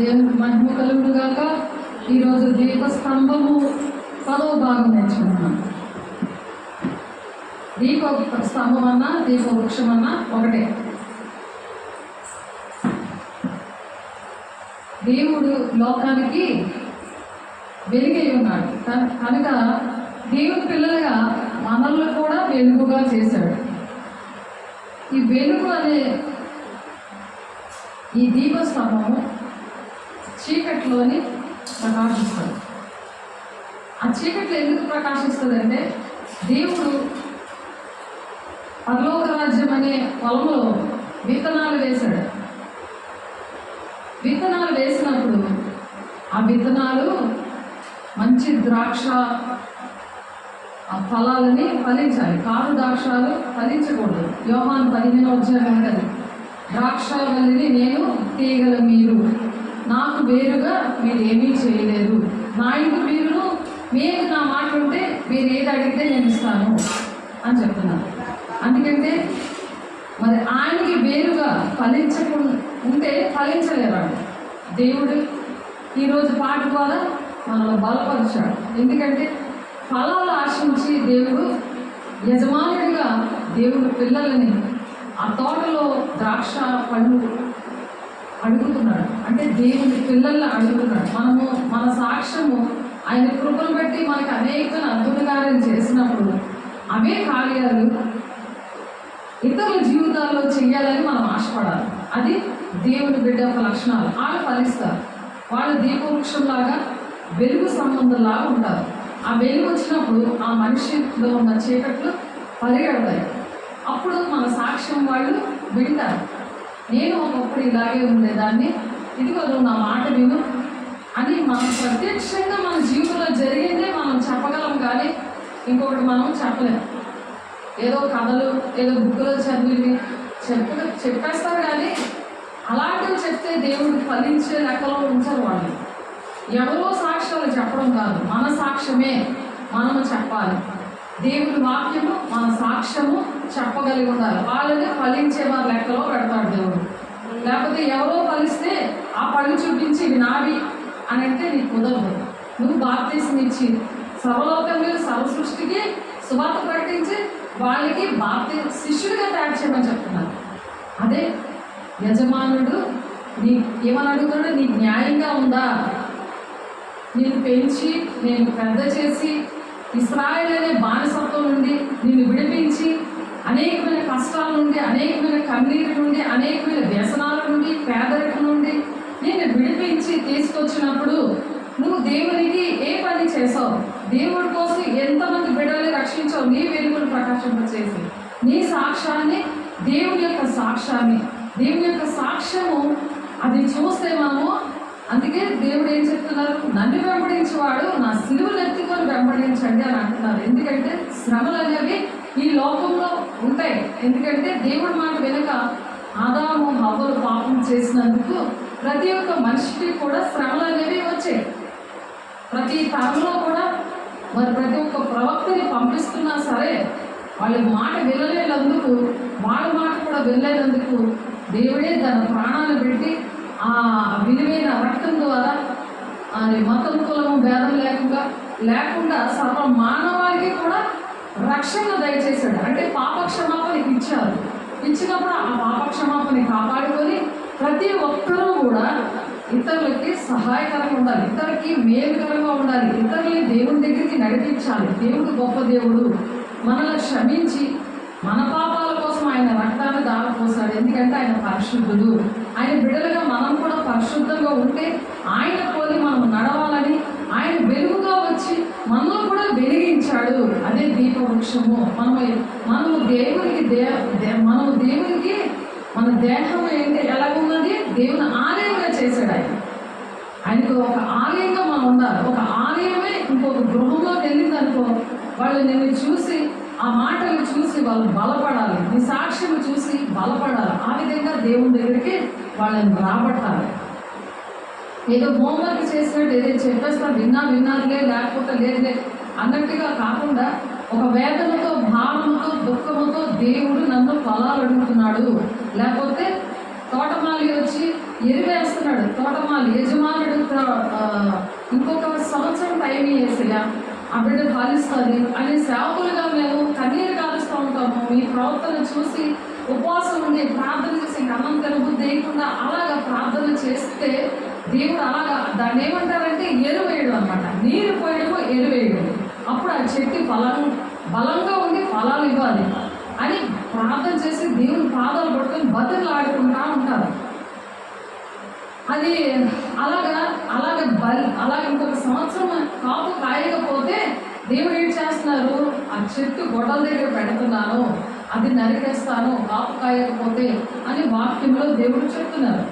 దేవునికి మహిమ కలుగును గాక. ఈరోజు దీపస్తంభము 10వ భాగం నేర్చుకున్నాం. దీప స్తంభం అన్నా దీప వృక్షం అన్నా ఒకటే. దేవుడు లోకానికి వెలుగై ఉన్నాడు కనుక దేవుని పిల్లలుగా మనల్ని కూడా వెలుగుగా చేశాడు. ఈ వెలుగు అనే ఈ దీపస్తంభము చీకట్లోని ప్రకాశిస్తుంది. ఆ చీకట్లో ఎందుకు ప్రకాశిస్తుంది అంటే, దేవుడు పరలోక రాజ్యం అనే పొలంలో విత్తనాలు వేశాడు. విత్తనాలు వేసినప్పుడు ఆ విత్తనాలు మంచి ద్రాక్ష ఫలాలని ఫలించాలి. కారు ద్రాక్షాలు ఫలించకూడదు. యోహాను 15వ అధ్యాయం ఉంటుంది, ద్రాక్షవల్లిని నేను, తీగల మీరు, నాకు వేరుగా మీరు ఏమీ చేయలేరు. నా ఇంటి మీరును మీకు నా మాట ఉంటే మీరు ఏది అడిగితే నేను ఇస్తాను అని చెప్తున్నాను. ఎందుకంటే మరి ఆయనకి వేరుగా ఫలించకుండా ఉంటే ఫలించలేరాడు. దేవుడు ఈరోజు పాట ద్వారా మనల్ని బలపరిచాడు. ఎందుకంటే ఫలాలు ఆశించి దేవుడు యజమానుడిగా దేవుడు పిల్లలని ఆ తోటలో ద్రాక్ష పళ్ళు అడుగుతున్నాడు. అంటే దేవుని పిల్లల్ని అడుగుతున్నాడు. మనము మన సాక్ష్యము ఆయన కృపను బట్టి మనకు అనేక అద్భుత కార్యాలు చేసినప్పుడు అవే కార్యాలు ఇతరుల జీవితాల్లో చెయ్యాలని మనం ఆశపడాలి. అది దేవుని బిడ్డ యొక్క లక్షణాలు. వాళ్ళు ఫలిస్తారు. వాళ్ళు దీపవృక్షంలాగా వెలుగు సంబంధంలాగా ఉంటారు. ఆ వెలుగు వచ్చినప్పుడు ఆ మనిషిలో ఉన్న చీకట్లు పరిగెడతాయి. అప్పుడు మన సాక్ష్యం వాళ్ళు వింటారు. నేను ఒకప్పుడు ఇలాగే ఉండేదాన్ని, ఇదిగో నువ్వు నా మాట విను అని మనం ప్రత్యక్షంగా మన జీవితంలో జరిగిందే మనం చెప్పగలం, కానీ ఇంకొకటి మనం చెప్పలేము. ఏదో కథలు ఏదో బుక్కులో చదివి చెప్పేస్తారు, కానీ అలాంటివి చెప్తే దేవుడు ఫలించే లెక్కలో ఉంచారు. వాళ్ళు ఎవరో సాక్ష్యాలు చెప్పడం కాదు, మన సాక్ష్యమే మనము చెప్పాలి. దేవుని వాక్యము మన సాక్ష్యము చెప్పగలిగి ఉండాలి. వాళ్ళని ఫలించే వారి లెక్కలో పెడతాడు దేవుడు. లేకపోతే ఎవరో ఫలిస్తే ఆ పళ్ళు చూపించి ఇవి నావి అని అంటే నీకు కుదరదు. నువ్వు బాప్తీసం ఇచ్చి సర్వలోకం మీద సర్వ సృష్టికి సువార్త ప్రకటించి వాళ్ళకి శిష్యుడిగా తయారు చేయమని చెప్తున్నారు. అదే యజమానుడు నీ ఏమని అడుగుతాడు, నీకు న్యాయంగా ఉందా? నేను పెంచి నేను పెద్ద చేసి ఇశ్రాయేలు అనే బానిసత్వం నుండి నిన్ను విడిపించి అనేకమైన కష్టాల నుండి, అనేకమైన కన్నీరు నుండి, అనేకమైన వ్యసనాల నుండి, పేదరికం నుండి నిన్ను విడిపించి తీసుకొచ్చినప్పుడు నువ్వు దేవునికి ఏ పని చేసావు? దేవుడి కోసం ఎంతమంది బిడ్డల్ని రక్షించావు? నీ వెలుగును ప్రకాశింపచేసి నీ సాక్ష్యాన్ని, దేవుని యొక్క సాక్ష్యాన్ని, దేవుని యొక్క సాక్ష్యము అది చూస్తే మనము, అందుకే దేవుడు ఏం చెప్తున్నారు, నన్ను వెంబడించేవాడు నా సిలువను ఎత్తుకొని వెంబడించండి అని అంటున్నారు. ఎందుకంటే శ్రమలు అనేవి ఈ లోకంలో ఉంటాయి. ఎందుకంటే దేవుడి మాట వెనుక ఆదాము హవ్వలు పాపం చేసినందుకు ప్రతి ఒక్క మనిషికి కూడా శ్రమలు అనేవి వచ్చాయి. ప్రతి తరంలో కూడా మరి ప్రతి ఒక్క ప్రవక్తని పంపిస్తున్నా సరే వాళ్ళ మాట వినలేనందుకు, వాళ్ళ మాట కూడా వినలేనందుకు దేవుడే తన ప్రాణాలు పెట్టి ఆ విలువైన రక్తం ద్వారా మతం కులము భేదం లేకుండా సర్వ మానవాళికి కూడా రక్షణ దయచేశాడు. అంటే పాపక్షమాపణ ఇచ్చారు. ఇచ్చినప్పుడు ఆ పాపక్షమాపణ కాపాడుకొని ప్రతి ఒక్కరూ కూడా ఇతరులకి సహాయకరంగా ఉండాలి, ఇతరులకి మేలుకరంగా ఉండాలి, ఇతరులని దేవుని దగ్గరికి నడిపించాలి. దేవుడు గొప్ప దేవుడు, మనల్ని క్షమించి మన పాపాల కోసం ఆయన రక్తాన్ని దారిపోసాడు. ఎందుకంటే ఆయన పరిశుద్ధుడు. ఆయన బిడ్డలుగా మనం కూడా పరిశుద్ధంగా ఉంటే ఆయన పోలి మనం నడవాలని ఆయన వెలుగుగా వచ్చి మనల్ని కూడా వెలిగించాడు. అదే దీపవృక్షము. మనము దేవునికి మన దేహం ఏంటి ఎలాగున్నది, దేవుని ఆలయంగా చేశాడు. ఆయనకు ఒక ఆలయంగా మనం ఉండాలి. ఒక ఆలయమే ఇంకొక గృహంలో వెళ్ళింది అనుకో, వాళ్ళు నిన్ను చూసి ఆ మాటలు చూసి వాళ్ళు బలపడాలి, నీ సాక్ష్యం చూసి బలపడాలి. ఆ విధంగా దేవుని దగ్గరికి వాళ్ళని రాబట్టాలి. ఏదో హోంవర్క్ చేసినట్టు ఏదో చెప్పేస్తాను, విన్నారులే లేకపోతే లేదులే అన్నట్టుగా కాకుండా ఒక వేదనతో, భావనతో, దుఃఖంతో దేవుడు నన్ను ఫలాలు అడుగుతున్నాడు. లేకపోతే తోటమాలి వచ్చి ఎరువేస్తున్నాడు, తోటమాలి యజమానుడు ఇంకొక సంవత్సరం టైం వేసేలా ఆ బిడ్డ ఫలిస్తుంది అని సేవకులుగా మేము కన్నీరు కాలుస్తూ ఉంటాము. మీ ప్రవర్తన చూసి ఉపవాసం ఉండి ప్రార్థన చేసి అన్నం తినబుద్ధి వేయకుండా అలాగా ప్రార్థన చేస్తే దేవుడు అలాగా దాన్ని ఏమంటారంటే ఎరువేయడం అనమాట. నీరు పోయడము ఎరువేయడం. అప్పుడు ఆ చెట్టు బలంగా ఉండి ఫలాలు ఇవ్వాలి అని ప్రార్థన చేసి దేవుని పాదాలు పట్టుకొని బతులు ఆడుకుంటా ఉంటారు. అది అలాగే ఇంకొక సంవత్సరం కాపు కాయకపోతే దేవుడు ఏం చేస్తున్నారు, ఆ చెట్టు గొడవల దగ్గర పెడుతున్నాను, అది నరికేస్తాను కాపు కాయకపోతే అని వాక్యంలో దేవుడు చెప్తున్నారు.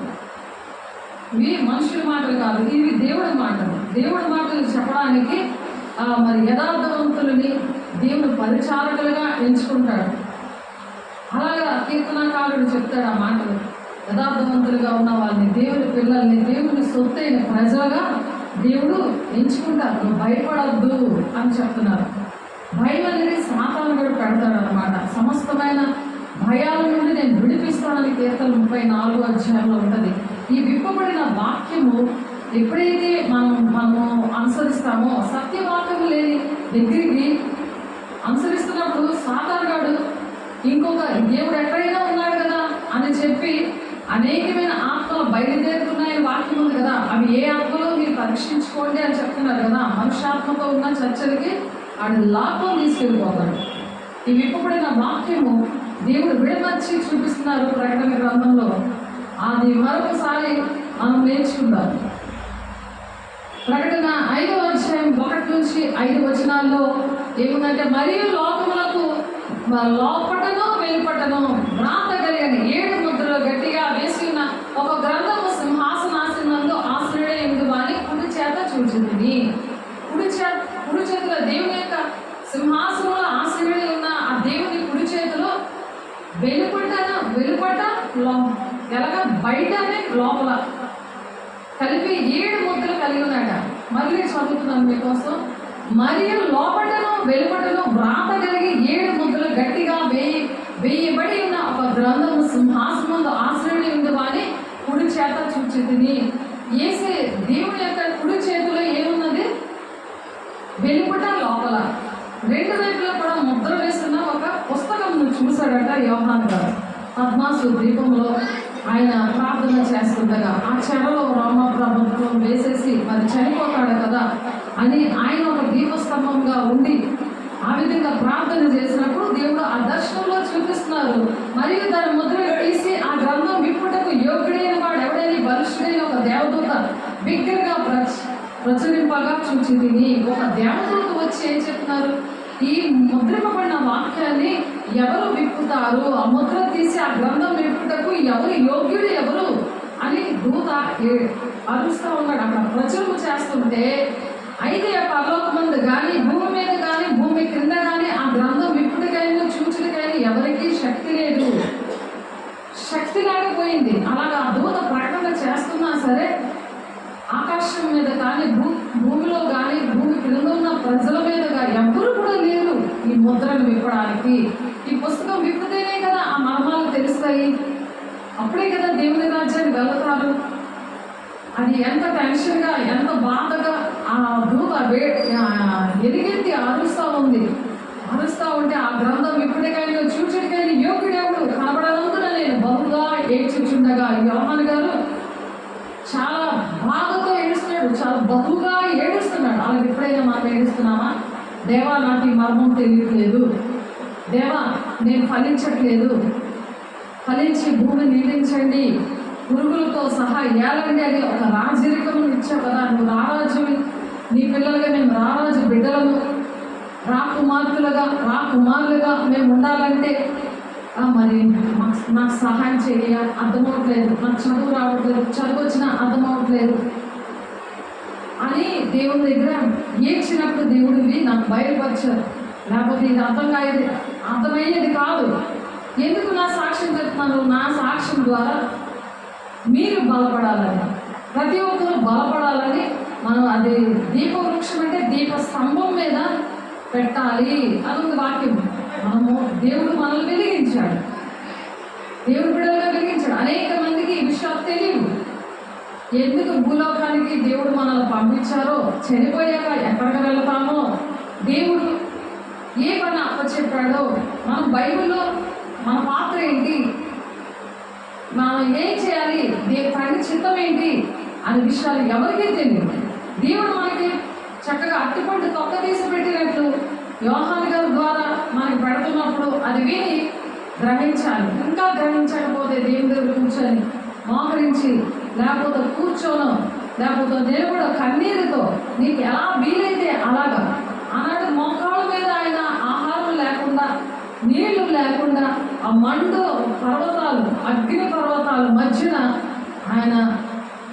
ఇవి మనుషుల మాటలు కాదు, ఇవి దేవుడి మాటలు. దేవుడి మాటలు చెప్పడానికి మరి యథార్థవంతులని దేవుడు పరిచారకులుగా ఎంచుకుంటాడు. అలాగా కీర్తనకారుడు చెప్తాడు ఆ మాటలు. యథార్థవంతులుగా ఉన్న వాళ్ళని, దేవుని పిల్లల్ని, దేవుని సొత్తైన ప్రజలుగా దేవుడు ఎంచుకుంటారు. నువ్వు భయపడద్దు అని చెప్తున్నారు. భయం అనేది సాతాను కూడా పెడతాడు అనమాట. సమస్తమైన భయాల నుండి నేను విడిపిస్తానని కీర్తన 34వ అధ్యాయంలో ఉంటుంది. ఈ విప్పబడిన వాక్యము ఎప్పుడైతే మనము అనుసరిస్తామో, సత్యవాక్యము లేని దగ్గరికి అనుసరిస్తున్నప్పుడు సాతానుగాడు ఇంకొక దేవుడు ఎక్కడైనా ఉన్నాడు కదా అని చెప్పి అనేకమైన ఆత్మలు బయలుదేరుతున్నాయని వాక్యం ఉంది కదా, అవి ఏ ఆత్మలో మీరు పరీక్షించుకోండి అని చెప్తున్నారు కదా. మనుష్యాత్మతో ఉన్న చర్చలకి వాడు లాభం తీసుకెళ్ళిపోతాడు. ఈ విప్పబడిన వాక్యము దేవుడు విడమర్చి చూపిస్తున్నారు ప్రకటన గ్రంథంలో. అది మరొకసారి మనం నేర్చుకుందాం. ప్రకటన 5వ అధ్యాయం 1 నుంచి 5 వచనాల్లో ఏముందంటే, మరియు లోకములకు లోపటను వెలుపటను వ్రాత కలిగిన 7 ముద్రలు గట్టిగా వేసి ఉన్న ఒక గ్రంథము సింహాసనాసనంలో ఆశ్రయుడు వాని కుడి చేత చూచుతుంది. కుడి చేతిలో దేవుని యొక్క సింహాసనంలో ఆశ్రయుడి ఉన్న ఆ దేవుని కుడి చేతిలో వెలుపట ఎలాగా బయటనే లోపల కలిపి 7 ముద్రలు కలిగి ఉన్నాడ. మళ్ళీ చదువుతున్నాను మీకోసం. మరియు లోపటను వెలుపటను వ్రాత కలిగి 7 ముద్రలు గట్టిగా వేయబడి ఉన్న ఒక గ్రంథము సింహాసనంలో ఆశ్రయుడి ఉంది వాని కుడి చేత చూచితిని. ఏసే దేవుని యొక్క కుడి చేతిలో ఏమున్నది? వెలుపట లోపల 2 వైపులా కూడా ముద్ర వేస్తున్న ఒక పుస్తకం చూశాడట యోహాను గారు. పద్మాసు ద్వీపంలో ఆయన ప్రార్థన చేస్తుండగా ఆ చెరలో రోమా ప్రభుత్వం వేసేసి మరి చనిపోతాడు కదా అని ఆయన ఒక దీపస్తంభంగా ఉండి ఆ విధంగా ప్రార్థన చేసినప్పుడు దేవుడు ఆ దర్శనంలో చూపిస్తున్నారు. మరియు దాని ముద్రను తీసి ఆ గ్రంథం విప్పుటకు యోగ్యుడైన వాడు ఎవడైనా బలిష్ఠుడైన ఒక దేవదూత బిగ్గరగా ప్రచురింపగా చూచితిని. ఒక దేవదూత వచ్చి ఏం చెప్తున్నారు, ఈ ముద్రింపబడిన వాక్యాన్ని ఎవరు విప్పుతారు, ఆ ముద్ర తీసి ఆ గ్రంథం విప్పుటకు ఎవరు యోగ్యుడు ఎవరు అని దూత అరుస్తూ ఉన్నాడు. అక్కడ ప్రచురణ చేస్తుంటే అయితే పరలోకమందు కానీ భూమి మీద కానీ భూమి క్రింద కానీ ఆ గ్రంథం విప్పుడికైనా చూచుడికైనా ఎవరికీ శక్తి లేదు, శక్తి లేకపోయింది. అలాగా ఆ దూత ప్రకటన చేస్తున్నా సరే ఆకాశం మీద కానీ భూమిలో కానీ భూమి క్రింద ఉన్న ప్రజల మీద కానీ ఎవ్వరు కూడా లేరు ఈ ముద్రను విప్పడానికి. ఈ పుస్తకం విప్పితేనే కదా ఆ మర్మాలు తెలుస్తాయి, అప్పుడే కదా దేవుని రాజ్యాన్ని వెళ్తారు. అది ఎంత టెన్షన్గా ఎంత బాధగా ఆ దూత ఎలుగెత్తి అరుస్తూ ఉంది. అరుస్తూ ఉంటే ఆ గ్రంథం ఇప్పటికైనా చూచుడికైనా యోగ్యుడెవడు కనబడనందున నేను బహుగా ఏడ్చుచుండగా యోహాను గారు చాలా బాధతో ఏడుస్తున్నాడు, చాలా బహుగా ఏడుస్తున్నాడు. అలాగే ఎప్పుడైనా మనం ఏడుస్తున్నామా? దేవా నాకు ఈ మర్మం తెలియట్లేదు, దేవా నేను ఫలించట్లేదు, ఫలించి భూమిని నిందించండి, పురుగులతో సహా ఏలండి అని ఒక రాజరికము ఇచ్చావు కదా, నువ్వు రారాజు, నీ పిల్లలుగా మేము రారాజు బిడ్డలను రాకుమారులుగా మేము ఉండాలంటే మరి నాకు సహాయం చేయ, అర్థమవట్లేదు, నాకు చదువు రావట్లేదు, చదువు వచ్చినా అర్థమవట్లేదు అని దేవుని దగ్గర ఏడ్చినప్పుడు దేవుడివి నాకు బయలుపరిచారు. లేకపోతే ఇది అర్థమయ్యేది కాదు. ఎందుకు నా సాక్ష్యం చెప్తున్నాను? నా సాక్ష్యం ద్వారా మీరు బలపడాలని, ప్రతి ఒక్కరు బలపడాలని మనం అది దీపవృక్షం అంటే దీప స్తంభం మీద పెట్టాలి అని వాక్యం. దేవుడు మనల్ని వెలిగించాడు, దేవుడు బిడ్డలుగా వెలిగించాడు. అనేక మందికి ఈ విషయాలు తెలియవు. ఎందుకు భూలోకానికి దేవుడు మనల్ని పంపించారో, చనిపోయాక ఎక్కడికి వెళ్తామో, దేవుడు ఏ పని అప్పచెప్పాడో, మన బైబిల్లో మన పాత్ర ఏంటి, మనం ఏం చేయాలి, తండ్రి చిత్తం ఏంటి అనే విషయాలు ఎవరికీ తెలియదు. దేవుడు మనకి చక్కగా అట్టుపండు తొక్క తీసి పెట్టినట్లు యోహాను గారి ద్వారా మనకి పెడుతున్నప్పుడు అది విని గ్రహించాలి. ఇంకా గ్రహించకపోతే దేవుని దగ్గర కూర్చొని మోకరించి, లేకపోతే కూర్చోను, లేకపోతే నిలబడ కన్నీరుతో నీకు ఎలా వీలైతే అలాగా. ఆనాడు మోకాళ్ళ మీద ఆయన ఆహారం లేకుండా, నీళ్లు లేకుండా, ఆ మండు పర్వతాలు, అగ్ని పర్వతాల మధ్యన ఆయన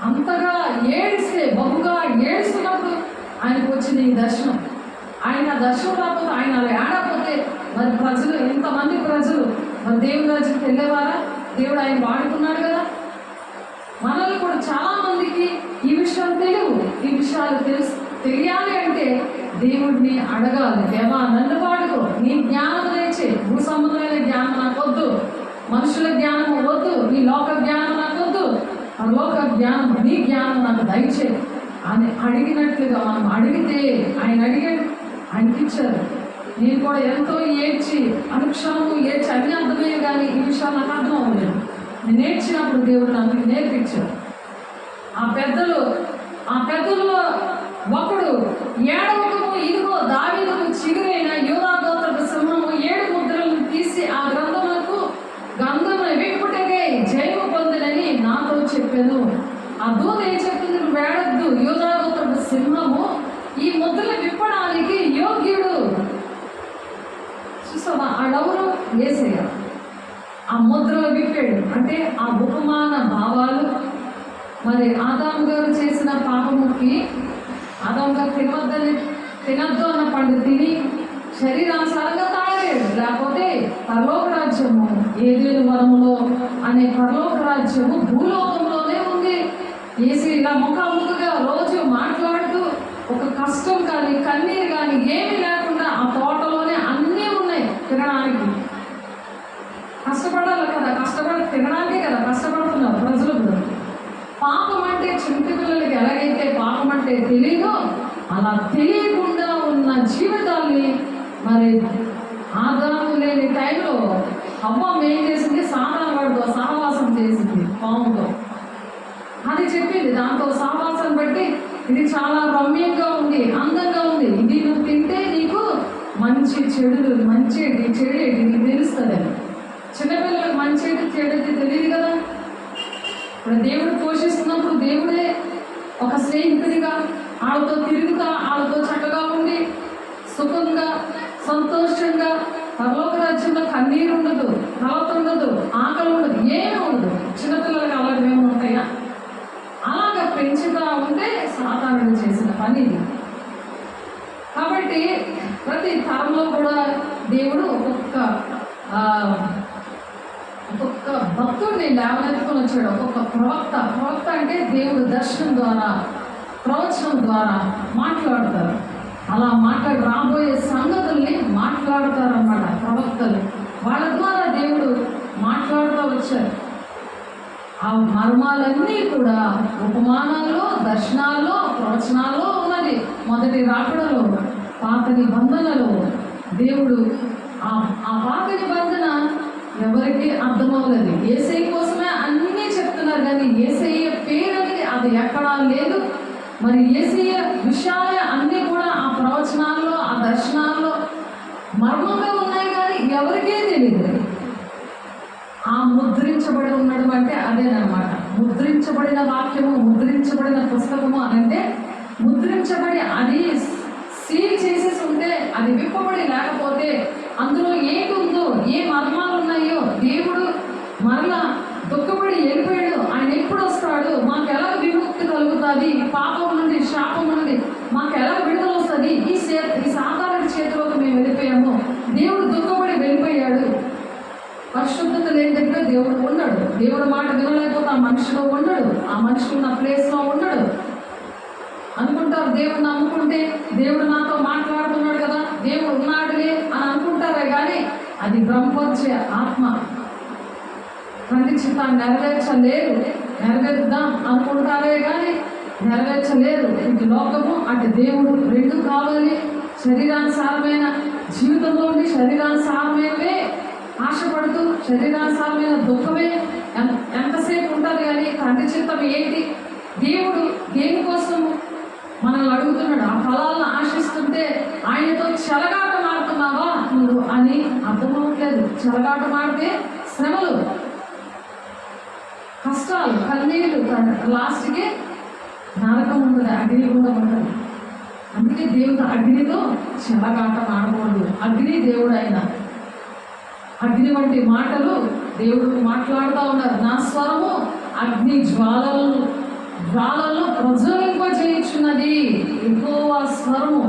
అంతగా ఏడిస్తే, బహుగా ఏడుస్తున్నప్పుడు ఆయనకు వచ్చింది ఈ దర్శనం. ఆయన దర్శనం రాకపోతే, ఆయన అలా ఏడకపోతే మరి ప్రజలు, ఎంతమంది ప్రజలు మరి దేవుని రాజ్యం వెళ్ళేవారా? దేవుడు ఆయన వాడుకున్నాడు కదా. మనల్ని కూడా చాలా మందికి ఈ విషయాలు తెలియవు. ఈ విషయాలు తెలియాలి అంటే దేవుడిని అడగాలి. దేవా నన్ను వాడుకో, నీ జ్ఞానం తెచ్చే. భూ సంబంధమైన జ్ఞానం నాకు వద్దు, మనుషుల జ్ఞానం వద్దు, నీ లోక జ్ఞానం నాకు వద్దు, ఆ లోక జ్ఞానం, నీ జ్ఞానం నాకు దయచే అని అడిగినట్లుగా మనం అడిగితే ఆయన అడిగాడు, ఆయనకి ఇచ్చారు. నేను కూడా ఎంతో ఏడ్చి, అనుక్షణము ఏడ్చి, అన్ని అర్థమయ్యే కానీ ఈ విషయాలు నాకు అర్థం అవ్వలేదు. నేను నేర్చినప్పుడు దేవుడు నాకు నేర్పించాడు. ఆ పెద్దల్లో ఒకడు, ఏడవకము, ఇదిగో దావీదుకు చిగురైన యూదా గోత్రపు సింహము 7 ముద్రలను తీసి ఆ గంధము విప్పుటకై జయము పొందినని నాతో చెప్పాను. ఆ దూత ఏం చెప్తుంది? నువ్వు వేడద్దు, యూదా గోత్రపు సింహము ఈ ముద్రలు విప్పడానికి యోగ్యుడు. చూసావా, ఆడెవరు? యేసయ్య. ఆ ముద్రలు విప్పాడు అంటే ఆ ఉపమాన భావాలు. మరి ఆదాము గారు చేసిన పాపముకి, ఆదాము గారు తినద్దు అన్న పండు తిని శరీరానుసారంగా తయారయ్యాడు. లేకపోతే పరలోక రాజ్యము, ఏదేను వనములో అనే పరలోక రాజ్యము భూలోకంలోనే ఉంది. యేసు ఇలా ముఖాముఖిగా రోజు మాట్లాడుతూ, ఒక కష్టం కానీ కన్నీరు కానీ ఏమీ లేకుండా ఆ తోటలోనే అన్నీ ఉన్నాయి తినడానికి. కష్టపడాలి కదా, తినడానికే కదా కష్టపడుతున్నారు ప్రజలు కూడా. పాపం అంటే చిన్న పిల్లలకి ఎలాగైతే పాపం అంటే తెలియదో, అలా తెలియకుండా ఉన్న జీవితాన్ని మరి ఆదాము లేని టైంలో అవ్వ ఏం చేసింది? సాతానుగాడితో సహవాసం చేసింది, పాముతో. అది చెప్పింది, దాంతో సహవాసం బట్టి ఇది చాలా రమ్యంగా ఉంది, అందంగా ఉంది, ఇది నువ్వు తింటే నీకు మంచి చెడు, మంచిది చెడేది నీకు తెలుస్తుంది. చిన్నపిల్లలకు మంచిది చెడేది తెలియదు కదా. ఇప్పుడు దేవుడు పోషిస్తున్నప్పుడు దేవుడే ఒక స్నేహితుడిగా వాళ్ళతో తిరుగుతా, వాళ్ళతో చక్కగా ఉండి సుఖంగా సంతోషంగా, పరలోక రాజ్యంలో కన్నీరు ఉండదు, కలత ఉండదు, ఆకలి ఉండదు, ఏమీ ఉండదు. చిన్నపిల్లలకి అలాంటివి ఏమి ఉంటాయా? అలాగ పెంచుతా ఉంటే సాతానుడు చేసిన పని ఇది. కాబట్టి ప్రతి తరంలో కూడా దేవుడు ఒక్కొక్క భక్తుడిని లేవనెత్తుకొని వచ్చాడు. ఒక్కొక్క ప్రవక్త అంటే దేవుడు దర్శనం ద్వారా, ప్రవచనం ద్వారా మాట్లాడతారు. అలా రాబోయే సంగతుల్ని మాట్లాడతారన్నమాట ప్రవక్తలు. వాళ్ళ ద్వారా దేవుడు మాట్లాడుతూ వచ్చారు. ఆ మర్మాలన్నీ కూడా ఉపమానాల్లో, దర్శనాల్లో, ప్రవచనాల్లో ఉన్నది. మొదటి రాకడలో, పాత నిబంధనలో దేవుడు ఆ పాత నిబంధన ఎవరికి అర్థమవ్వలేదు. యేసయ్య కోసమే అన్నీ చెప్తున్నారు కానీ యేసయ్య పేరు అనేది అది ఎక్కడా లేదు. మరి యేసయ్య విషయాలే అన్నీ కూడా ఆ ప్రవచనాల్లో, ఆ దర్శనాల్లో మర్మంగా ఉన్నాయి కానీ ఎవరికే తెలియదు. ఆ ముద్రించబడి ఉండడం అంటే అదేనమాట. ముద్రించబడిన వాక్యము, ముద్రించబడిన పుస్తకము అనంటే, ముద్రించబడి అది సీల్ చేసేసి ఉంటే, అది విప్పబడి లేకపోతే అందులో ఏంటి ఉందో, ఏ మర్మాలు ఉన్నాయో దేవుడు మరలా దుఃఖపడి వెళ్ళిపోయాడు. ఆయన ఎప్పుడు వస్తాడు, మాకు ఎలా విముక్తి కలుగుతుంది, పాపం నుండి, శాపం నుండి మాకు ఎలా విడుదల వస్తుంది, ఈ సాధారణ చేతిలోకి మేము వెళ్ళిపోయాము. దేవుడు దుఃఖపడి వెళ్ళిపోయాడు. పరిశుద్ధత లేని దగ్గర దేవుడు ఉన్నాడు. దేవుడు మాట వినలేకపోతే ఆ మనిషిలో ఉండడు, ఆ మనిషి ఉన్న ప్లేస్లో ఉండడు. అనుకుంటారు దేవుడు నమ్ముకుంటే దేవుడు నాతో మాట్లాడుతున్నాడు కదా, దేవుడు ఉన్నాడులే అని అనుకుంటారే కానీ అది బ్రహ్మోత్సవ ఆత్మ తండ్రి చిత్తాన్ని నెరవేర్చలేదు. నెరవేరుద్దాం అనుకుంటారే కానీ నెరవేర్చలేదు. ఇటు లోకము అటు దేవుడు రెండు కావాలి. శరీరానుసారమైన జీవితంలో ఉండి శరీరానుసారమైనవే ఆశపడుతూ శరీరానుసారమైన దుఃఖమే ఎంతసేపు ఉంటుంది. కానీ తండ్రి చిత్తం ఏంటి, దేవుడు దేనికోసం మనల్ని అడుగుతున్నాడు. ఆ ఫలాలను ఆశిస్తుంటే ఆయనతో చెలగాటం ఆడుతున్నావా నువ్వు అని అర్థమవట్లేదు. చెలగాటం ఆడితే శ్రమలు, కష్టాలు, కన్నీళ్ళు, లాస్ట్కి నరకం ఉంటుంది, అగ్నిగుండం ఉంటుంది. అందుకే దేవుడు అగ్నితో చెలగాటం ఆడకూడదు. అగ్ని దేవుడు ఆయన. అగ్ని వంటి మాటలు దేవుడు మాట్లాడుతూ ఉన్నారు. నా స్వరము అగ్ని జ్వాలల్లో ప్రజ్వలింపజేయుచున్నది. యెహోవా స్వరము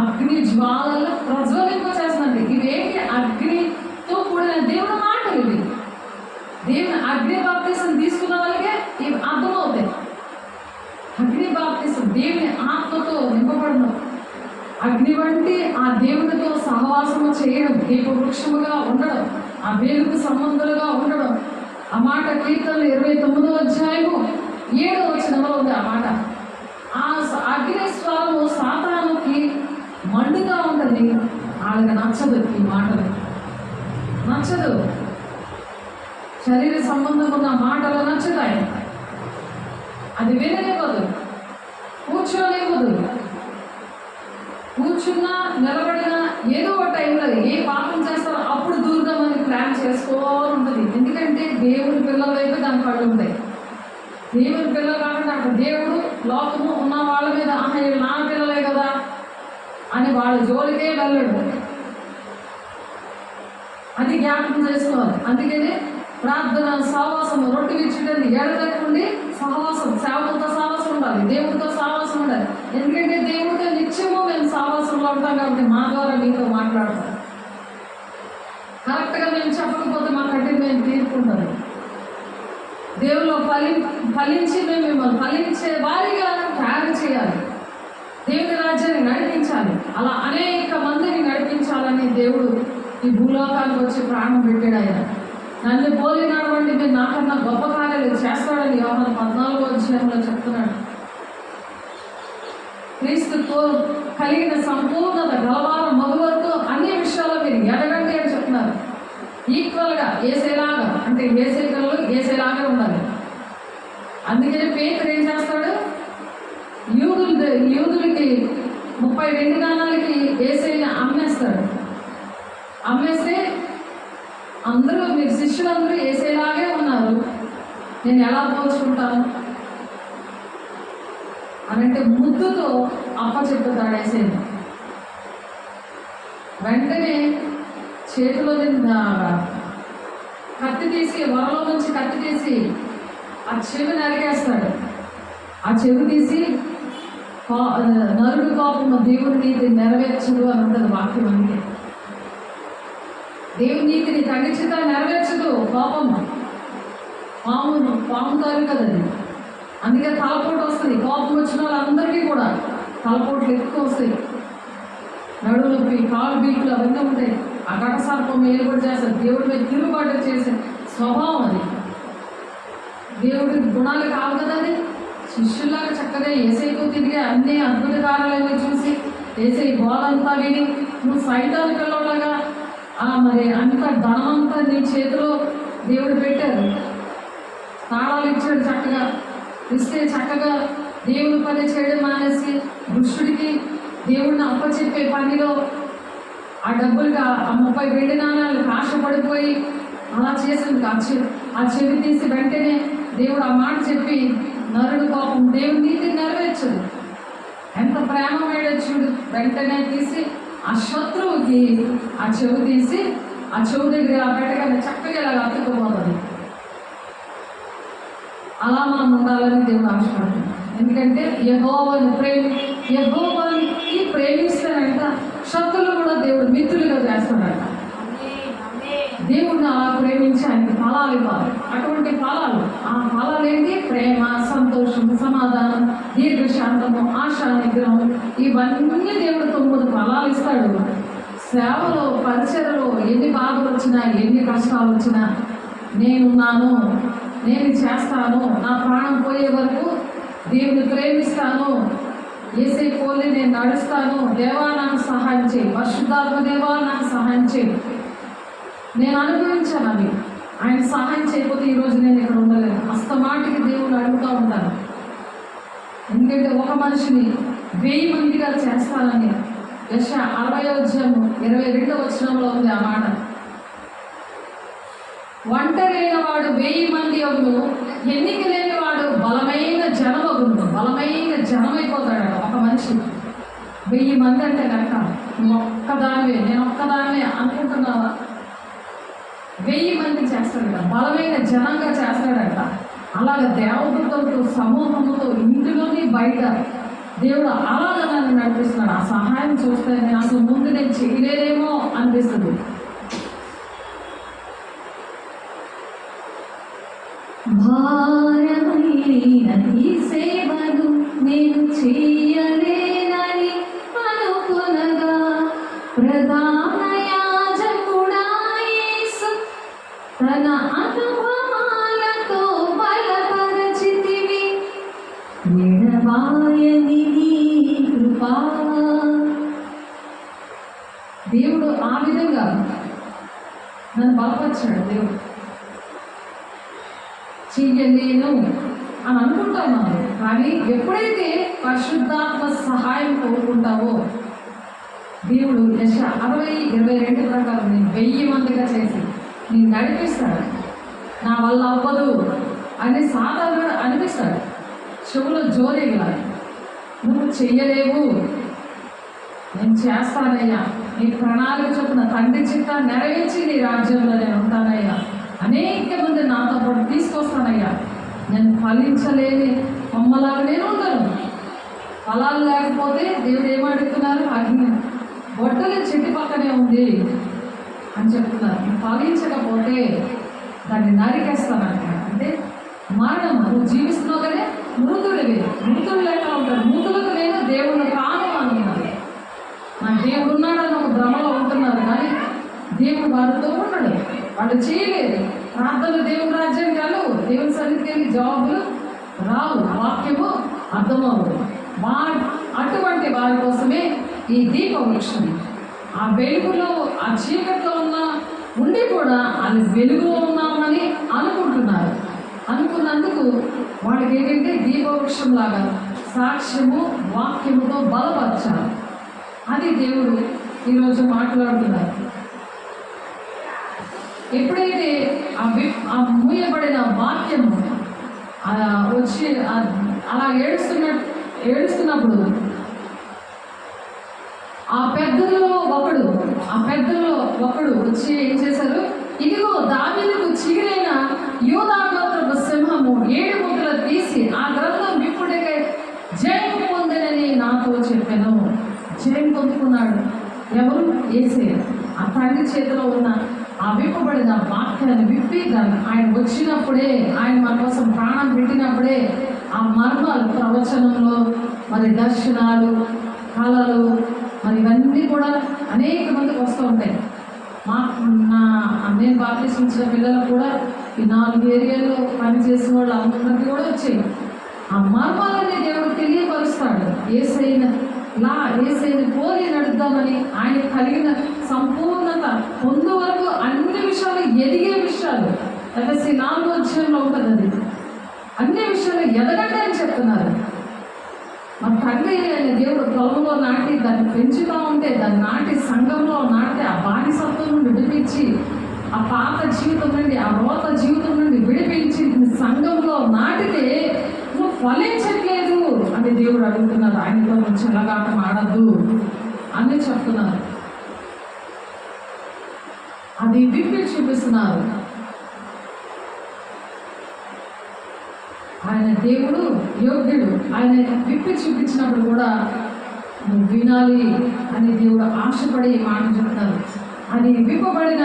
అగ్ని జ్వాలల్లో ప్రజ్వలింపజేస్తున్నది. ఇవేంటి? అగ్నితో కూడిన దేవుడు మాటలు ఇవి. దేవుని అగ్ని బాప్తిసం తీసుకున్న వాళ్ళకే ఇవి అర్థమవుతాయి. అగ్ని బాప్తిసం దేవుని ఆత్మతో నింపబడడం, అగ్ని వంటి ఆ దేవుడితో సహవాసము చేయడం, దీపవృక్షముగా ఉండడం, ఆ వేలుకు సంబంధులుగా ఉండడం. ఆ మాట కీర్తనలు 29వ అధ్యాయము 7వ వచనంలో ఉంది. ఆ మాట ఆ అగ్ని స్వరము సాతానుకి మండుగా ఉంటుంది. వాళ్ళకి నచ్చదు, ఈ మాటలు నచ్చదు. శరీర సంబంధం ఉన్న మాటలు నచ్చుతాయి. అది విననివ్వదు, కూర్చోనివ్వదు. కూర్చున్నా నిలబడినా ఏదో ఒక టైంలో ఏ పాపం చేస్తారో అప్పుడు దూరదామని ప్లాన్ చేసుకోవాలని ఉంటుంది. ఎందుకంటే దేవుని పిల్లల వైపు దాని కళ్ళు ఉంటాయి. దేవుని పిల్లలు కాకుండా అక్కడ దేవుడు లోకము ఉన్న వాళ్ళ మీద వీళ్ళు నా పిల్లలే కదా అని వాళ్ళ జోలికే వెళ్ళడు. అది జ్ఞాపకం చేసుకోవాలి. అందుకనే ప్రార్థన, సహవాసం, రొట్టె విచ్చుటని ఎడతెక్కుండి సహవాసం, సేవకులతో సహవాసం ఉండాలి, దేవుడితో సహవాసం ఉండాలి. ఎందుకంటే దేవుడితో నిత్యము మేము సహవాసంలో ఉంటాం కాబట్టి మా ద్వారా మీతో మాట్లాడతాం. కరెక్ట్గా మేము చెప్పకపోతే మా కట్టి మేము తీర్పుంటారు. దేవుల్లో ఫలించి మేము మిమ్మల్ని ఫలించే వారిగా తయారు చేయాలి. దేవుని రాజ్యాన్ని నడిపించాలి. అలా అనేక మందిని నడిపించాలని దేవుడు ఈ భూలోకానికి వచ్చి ప్రాణం పెట్టాడు. ఆయన నన్ను పోలి నడవండి, మీరు నాకన్నా గొప్ప కార్యాలు చేస్తాడని యోహాను 14వ అధ్యాయంలో చెప్తున్నాడు. క్రీస్తుతో కలిగిన సంపూర్ణత గలవారు మగువతో అన్ని విషయాల్లో మీరు ఎదగండి అని చెప్తున్నారు. ఈక్వల్గా ఏసేలాగా, అంటే ఏసే పిల్లలు ఏసేలాగా ఉండాలి. అందుకని పేతురు ఏం చేస్తాడు? యూదులకి 30 వెండి నాణాలకి ఏసైని అమ్మేస్తాడు. అమ్మేస్తే అందరూ మీరు శిష్యులందరూ ఏసేలాగే ఉన్నారు, నేను ఎలా పోల్చుకుంటాను అనంటే ముద్దుతో అప్పచెప్పుతాడు ఏసైని. వెంటనే చేతిలో కత్తి తీసి, వరలో నుంచి కత్తి తీసి ఆ చెవి నరికేస్తాడు. ఆ చెవి తీసి నరుడు కోపము దేవుని నీతి నెరవేర్చదు అని ఉంటుంది వాక్యం. అందుకే దేవుని నీతిని తగ్గించుతా నెరవేర్చదు కోపము. పాము తారు కదండి. అందుకే తలపోటు వస్తుంది. కోపం వచ్చిన వాళ్ళందరికీ కూడా తలపోట్లు ఎక్కువ వస్తాయి. నడువు నొప్పి, కాలు బీట్లు అవన్నీ ఉంటాయి. ఆ ఘటసర్పం ఏలుబడి చేస్తారు. దేవుడి మీద తిరుగుబాటు చేసే స్వభావం అది. దేవుడి గుణాలు కావు కదా. అది శిష్యులాగా చక్కగా ఏసైకు తిరిగి అన్ని అద్భుత కార్యాలన్నీ చూసి ఏసై బోధంతా విని నువ్వు సైతాన్ని పిల్లలాగా మరి అంత ధనమంతా నీ చేతిలో దేవుడు పెట్టారు. తాళాలు ఇచ్చాడు చక్కగా. ఇస్తే చక్కగా దేవుని పని చేయడం మానేసి దుష్టుడికి దేవుడిని అప్పచెప్పే పనిలో ఆ డబ్బులుగా ఆ 30 వెండి నాణాలకు ఆశపడిపోయి అలా చేసింది. ఆ చెవి తీసి వెంటనే దేవుడు ఆ మాట చెప్పి నరుడు కోపం దేవుని నీతిని నెరవేర్చదు. ఎంత ప్రేమమేడో చూడు. వెంటనే తీసి ఆ శత్రువుకి ఆ చెవి తీసి ఆ చెవి దగ్గర ఆ పెట్టగానే చక్కగా ఇలాగ అతుక్కుపోతుంది. అలా మనం ఉండాలని దేవుడు ఆశపడుతుంది. ఎందుకంటే యెహోవాని ప్రేమిస్తానంట శత్రులు కూడా దేవుడు మిత్రులుగా చేస్తాడంట. దేవుడిని అలా ప్రేమించి ఆయనకి ఫలాలు ఇవ్వాలి. అటువంటి ఫలాలు, ఆ ఫలాలు ఏంటి? ప్రేమ, సంతోషం, సమాధానం, దీర్ఘశాంతము, ఆశా నిగ్రహం. ఇవన్నీ దేవుడు 9 ఫలాలు ఇస్తాడు. సేవలో, పరిచయలో ఎన్ని బాధలు వచ్చినా, ఎన్ని కష్టాలు వచ్చినా నేనున్నాను, నేను చేస్తాను, నా ప్రాణం పోయే వరకు దేవుని ప్రేమిస్తాను, యేసే పోలి నేను నడుస్తాను, దేవా నాకు సహాయం చేయి, పరిశుద్ధాత్మ దేవా నాకు సహాయం చేయి. నేను అనుభవించాను అవి. ఆయన సహాయం చేయకపోతే ఈరోజు నేను ఇక్కడ ఉండలేను. అస్తమాటికి దేవుడు అడుగుతూ ఉంటాను. ఎందుకంటే ఒక మనిషిని 1000 మందిగా చేస్తానని యెషయా 60:22 ఉంది ఆ మాట. ఒంటరైన వాడు 1000 మంది అవును, ఎన్నిక లేని వాడు బలమైన జనమగును. బలమైన జనమైపోతాడు ఒక మనిషి. 1000 మంది అంటే కనుక నువ్వు ఒక్కదానివే, నేను ఒక్కదాన్నే అనుకుంటున్నావా? 1000 మంది చేస్తాడట, బలమైన జనంగా చేస్తాడట. అలాగ దేవదూతలతో సమూహముతో ఇంటిలోని బయట దేవుడు అలాగ నన్ను నడిపిస్తున్నాడు. ఆ సహాయం చూస్తే నేను అసలు ముందు నేను చేయలేనేమో అనిపిస్తుంది. భారమైన ఈ సేవను నేను చేయలేనని అనుకునగా ప్రధాన యాజకుడా యేసు తన అనుభవాలతో బలపరచితివి. ఎడబాయని నీ కృపా. దేవుడు ఆ విధంగా నన్ను బలపరిచాడు. దేవుడు చెయ్యలేను అని అనుకుంటున్నాను, కానీ ఎప్పుడైతే పరిశుద్ధాత్మ సహాయం కోరుకుంటావో దేవుడు యెషయా 60:22 ప్రకారం నేను 1000 మందిగా చేసి నేను నడిపిస్తాడు. నా వల్ల అవ్వదు అని సాధారణ అనిపిస్తాడు. చెవులో జోరేలా నువ్వు చెయ్యలేవు, నేను చేస్తానయ్యా, నీ ప్రణాళిక చొప్పున తండ్రి చిత్తాన్ని నెరవేర్చి నీ రాజ్యంలో నేను ఉంటానయ్యా, అనేక మంది నాతో పాటు తీసుకొస్తానయ్యా, నేను ఫలించలేని కొమ్మలాగా నేను ఉండను. ఫలాలు లేకపోతే దేవుడు ఏమడుగుతున్నారు? అగ్ని బొట్టలు చెట్టు పక్కనే ఉంది అని చెప్తున్నారు. ఫలించకపోతే దాన్ని నరికేస్తానంట. అంటే మరణం, నువ్వు జీవిస్తున్నావు కానీ మృతుడివి. మృతుడు లెక్క ఉంటాడు. మృతులకు నేను దేవుడు కాను అనుకున్నాను. నా దేవుడు ఉన్నాడని ఒక భ్రమలో ఉంటున్నారు, కానీ దేవుడు వారితో ఉన్నాడు. వాళ్ళు చేయలేదు ప్రార్థనలు. దేవుని రాజ్యానికి రావు, దేవుని సన్నిధికి వెళ్ళి జవాబులు రావు, వాక్యము అర్థమవు. అటువంటి వారి కోసమే ఈ దీప వృక్షం. ఆ వెలుగులో, ఆ చీకట్లో ఉండి కూడా వాళ్ళు వెలుగులో ఉన్నామని అనుకుంటున్నారు. అనుకున్నందుకు వాళ్ళకి ఏంటంటే దీపవృక్షం లాగా సాక్ష్యము వాక్యముతో బలపరచాలి. అది దేవుడు ఈరోజు మాట్లాడుతున్నారు. ఎప్పుడైతే ఆ మూయబడిన వాక్యము వచ్చి అలా ఏడుస్తున్నప్పుడు ఆ పెద్దలో ఒకడు వచ్చి ఏం చేశారు? ఇదిగో దావీదుకు చిగురైన యూదా గోత్రపు సింహము 7 ముద్రలు తీసి ఆ గ్రంథం విప్పుడికై జయం పొందనని నాతో చెప్పాను. జయం పొందుకున్నాడు ఎవరు? యేసయ్య. ఆ తండ్రి చేతిలో ఉన్న ఆ విప్పబడిన వాక్యాన్ని విప్పి దాన్ని ఆయన వచ్చినప్పుడే, ఆయన మన కోసం ప్రాణం పెట్టినప్పుడే ఆ మర్మాలు ప్రవచనంలో, మరి దర్శనాలు, కళలు, మరి ఇవన్నీ కూడా అనేక మందికి వస్తూ ఉంటాయి. నేను బాప్తిస్మించిన పిల్లలు కూడా ఈ 4 ఏరియాల్లో పనిచేసిన వాళ్ళు అందరికీ కూడా వచ్చాయి. ఆ మర్మాలని దేవుడు తెలియపరుస్తాడు. యేసయ్యని పోలి నడుద్దామని ఆయన కలిగిన సంపూర్ణత పొందు వరకు అన్ని విషయాలు ఎదిగే విషయాలు ఎఫ్ఎస్సి 4వ అధ్యాయంలో ఉంటుంది. అది అన్ని విషయాలు ఎదగండి అని చెప్తున్నారు. మన తండ్రి అనే దేవుడు పొలంలో నాటి దాన్ని పెంచుతూ ఉంటే, దాన్ని నాటి సంఘంలో నాటి ఆ బానిసత్వం నుండి విడిపించి, ఆ పాత జీవితం నుండి, ఆ రోత జీవితం నుండి విడిపించి సంఘంలో నాటితే నువ్వు ఫలించట్లేదు అని దేవుడు అడుగుతున్నారు. ఆయనతో నువ్వు చెలగాటం ఆడద్దు అని చెప్తున్నారు. అది విప్పి చూపిస్తున్నారు. ఆయన దేవుడు యోగ్యుడు. ఆయన విప్పి చూపించినప్పుడు కూడా నువ్వు వినాలి అని దేవుడు ఆశపడి మాట చెప్తారు. అది విప్పబడిన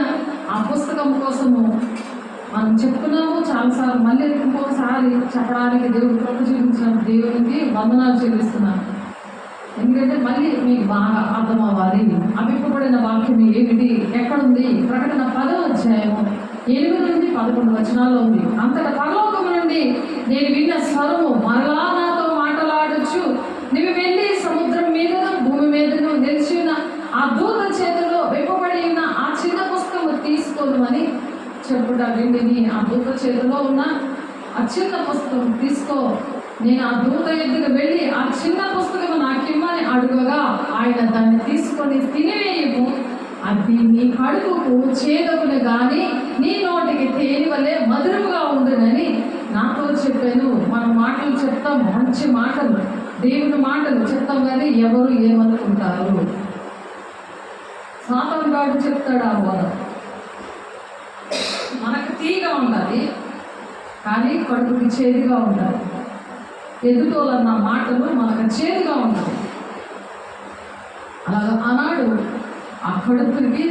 ఆ పుస్తకం కోసము మనం చెప్తున్నాము చాలాసార్లు. మళ్ళీ ఇంకోసారి చెప్పడానికి దేవుడు కృప చూపించిన దేవునికి వందనాలు చెల్లిస్తున్నాను. ఎందుకంటే మళ్ళీ మీకు బాగా అర్థం అవ్వాలి. ఆ విప్పబడిన వాక్యం ఏమిటి, ఎక్కడుంది? ప్రకటన 10వ అధ్యాయము 8-11 వచనాల్లో ఉంది. అంతటా పరలోకము నుండి నేను విన్న స్వరము మరలా నాతో మాట్లాడొచ్చు, నువ్వు వెళ్ళి సముద్రం మీదను భూమి మీదను నిలిచి ఉన్న ఆ దూత చేతిలో విప్పబడి ఉన్న ఆ చిన్న పుస్తకము తీసుకోను అని చెప్పుట వింటిని. ఆ దూత చేతిలో ఉన్న ఆ చిన్న పుస్తకం తీసుకో. నేను ఆ దూత ఎద్దుకు వెళ్ళి ఆ చిన్న పుస్తకము నాకిమ్మని అడుగగా ఆయన దాన్ని తీసుకొని తినివేయము, అది నీ కడుపుకు చేదకులు కానీ నీ నోటికి తేనె వలె మధురముగా ఉండునని నాతో చెప్పాను. మనం మాటలు చెప్తాం, మంచి మాటలు, దేవుని మాటలు చెప్తాం, కానీ ఎవరు ఏమనుకుంటారు? సాతాను గాడు చెప్తాడు ఆ బోధ. మనకు తీగా ఉండాలి కానీ కడుపుకి చేదుగా ఉండాలి. ఎదుటోళ్ళన్న మాటలు మనకు చేదుగా ఉండాలి. అలాగా ఆనాడు ఆ కడుపుకి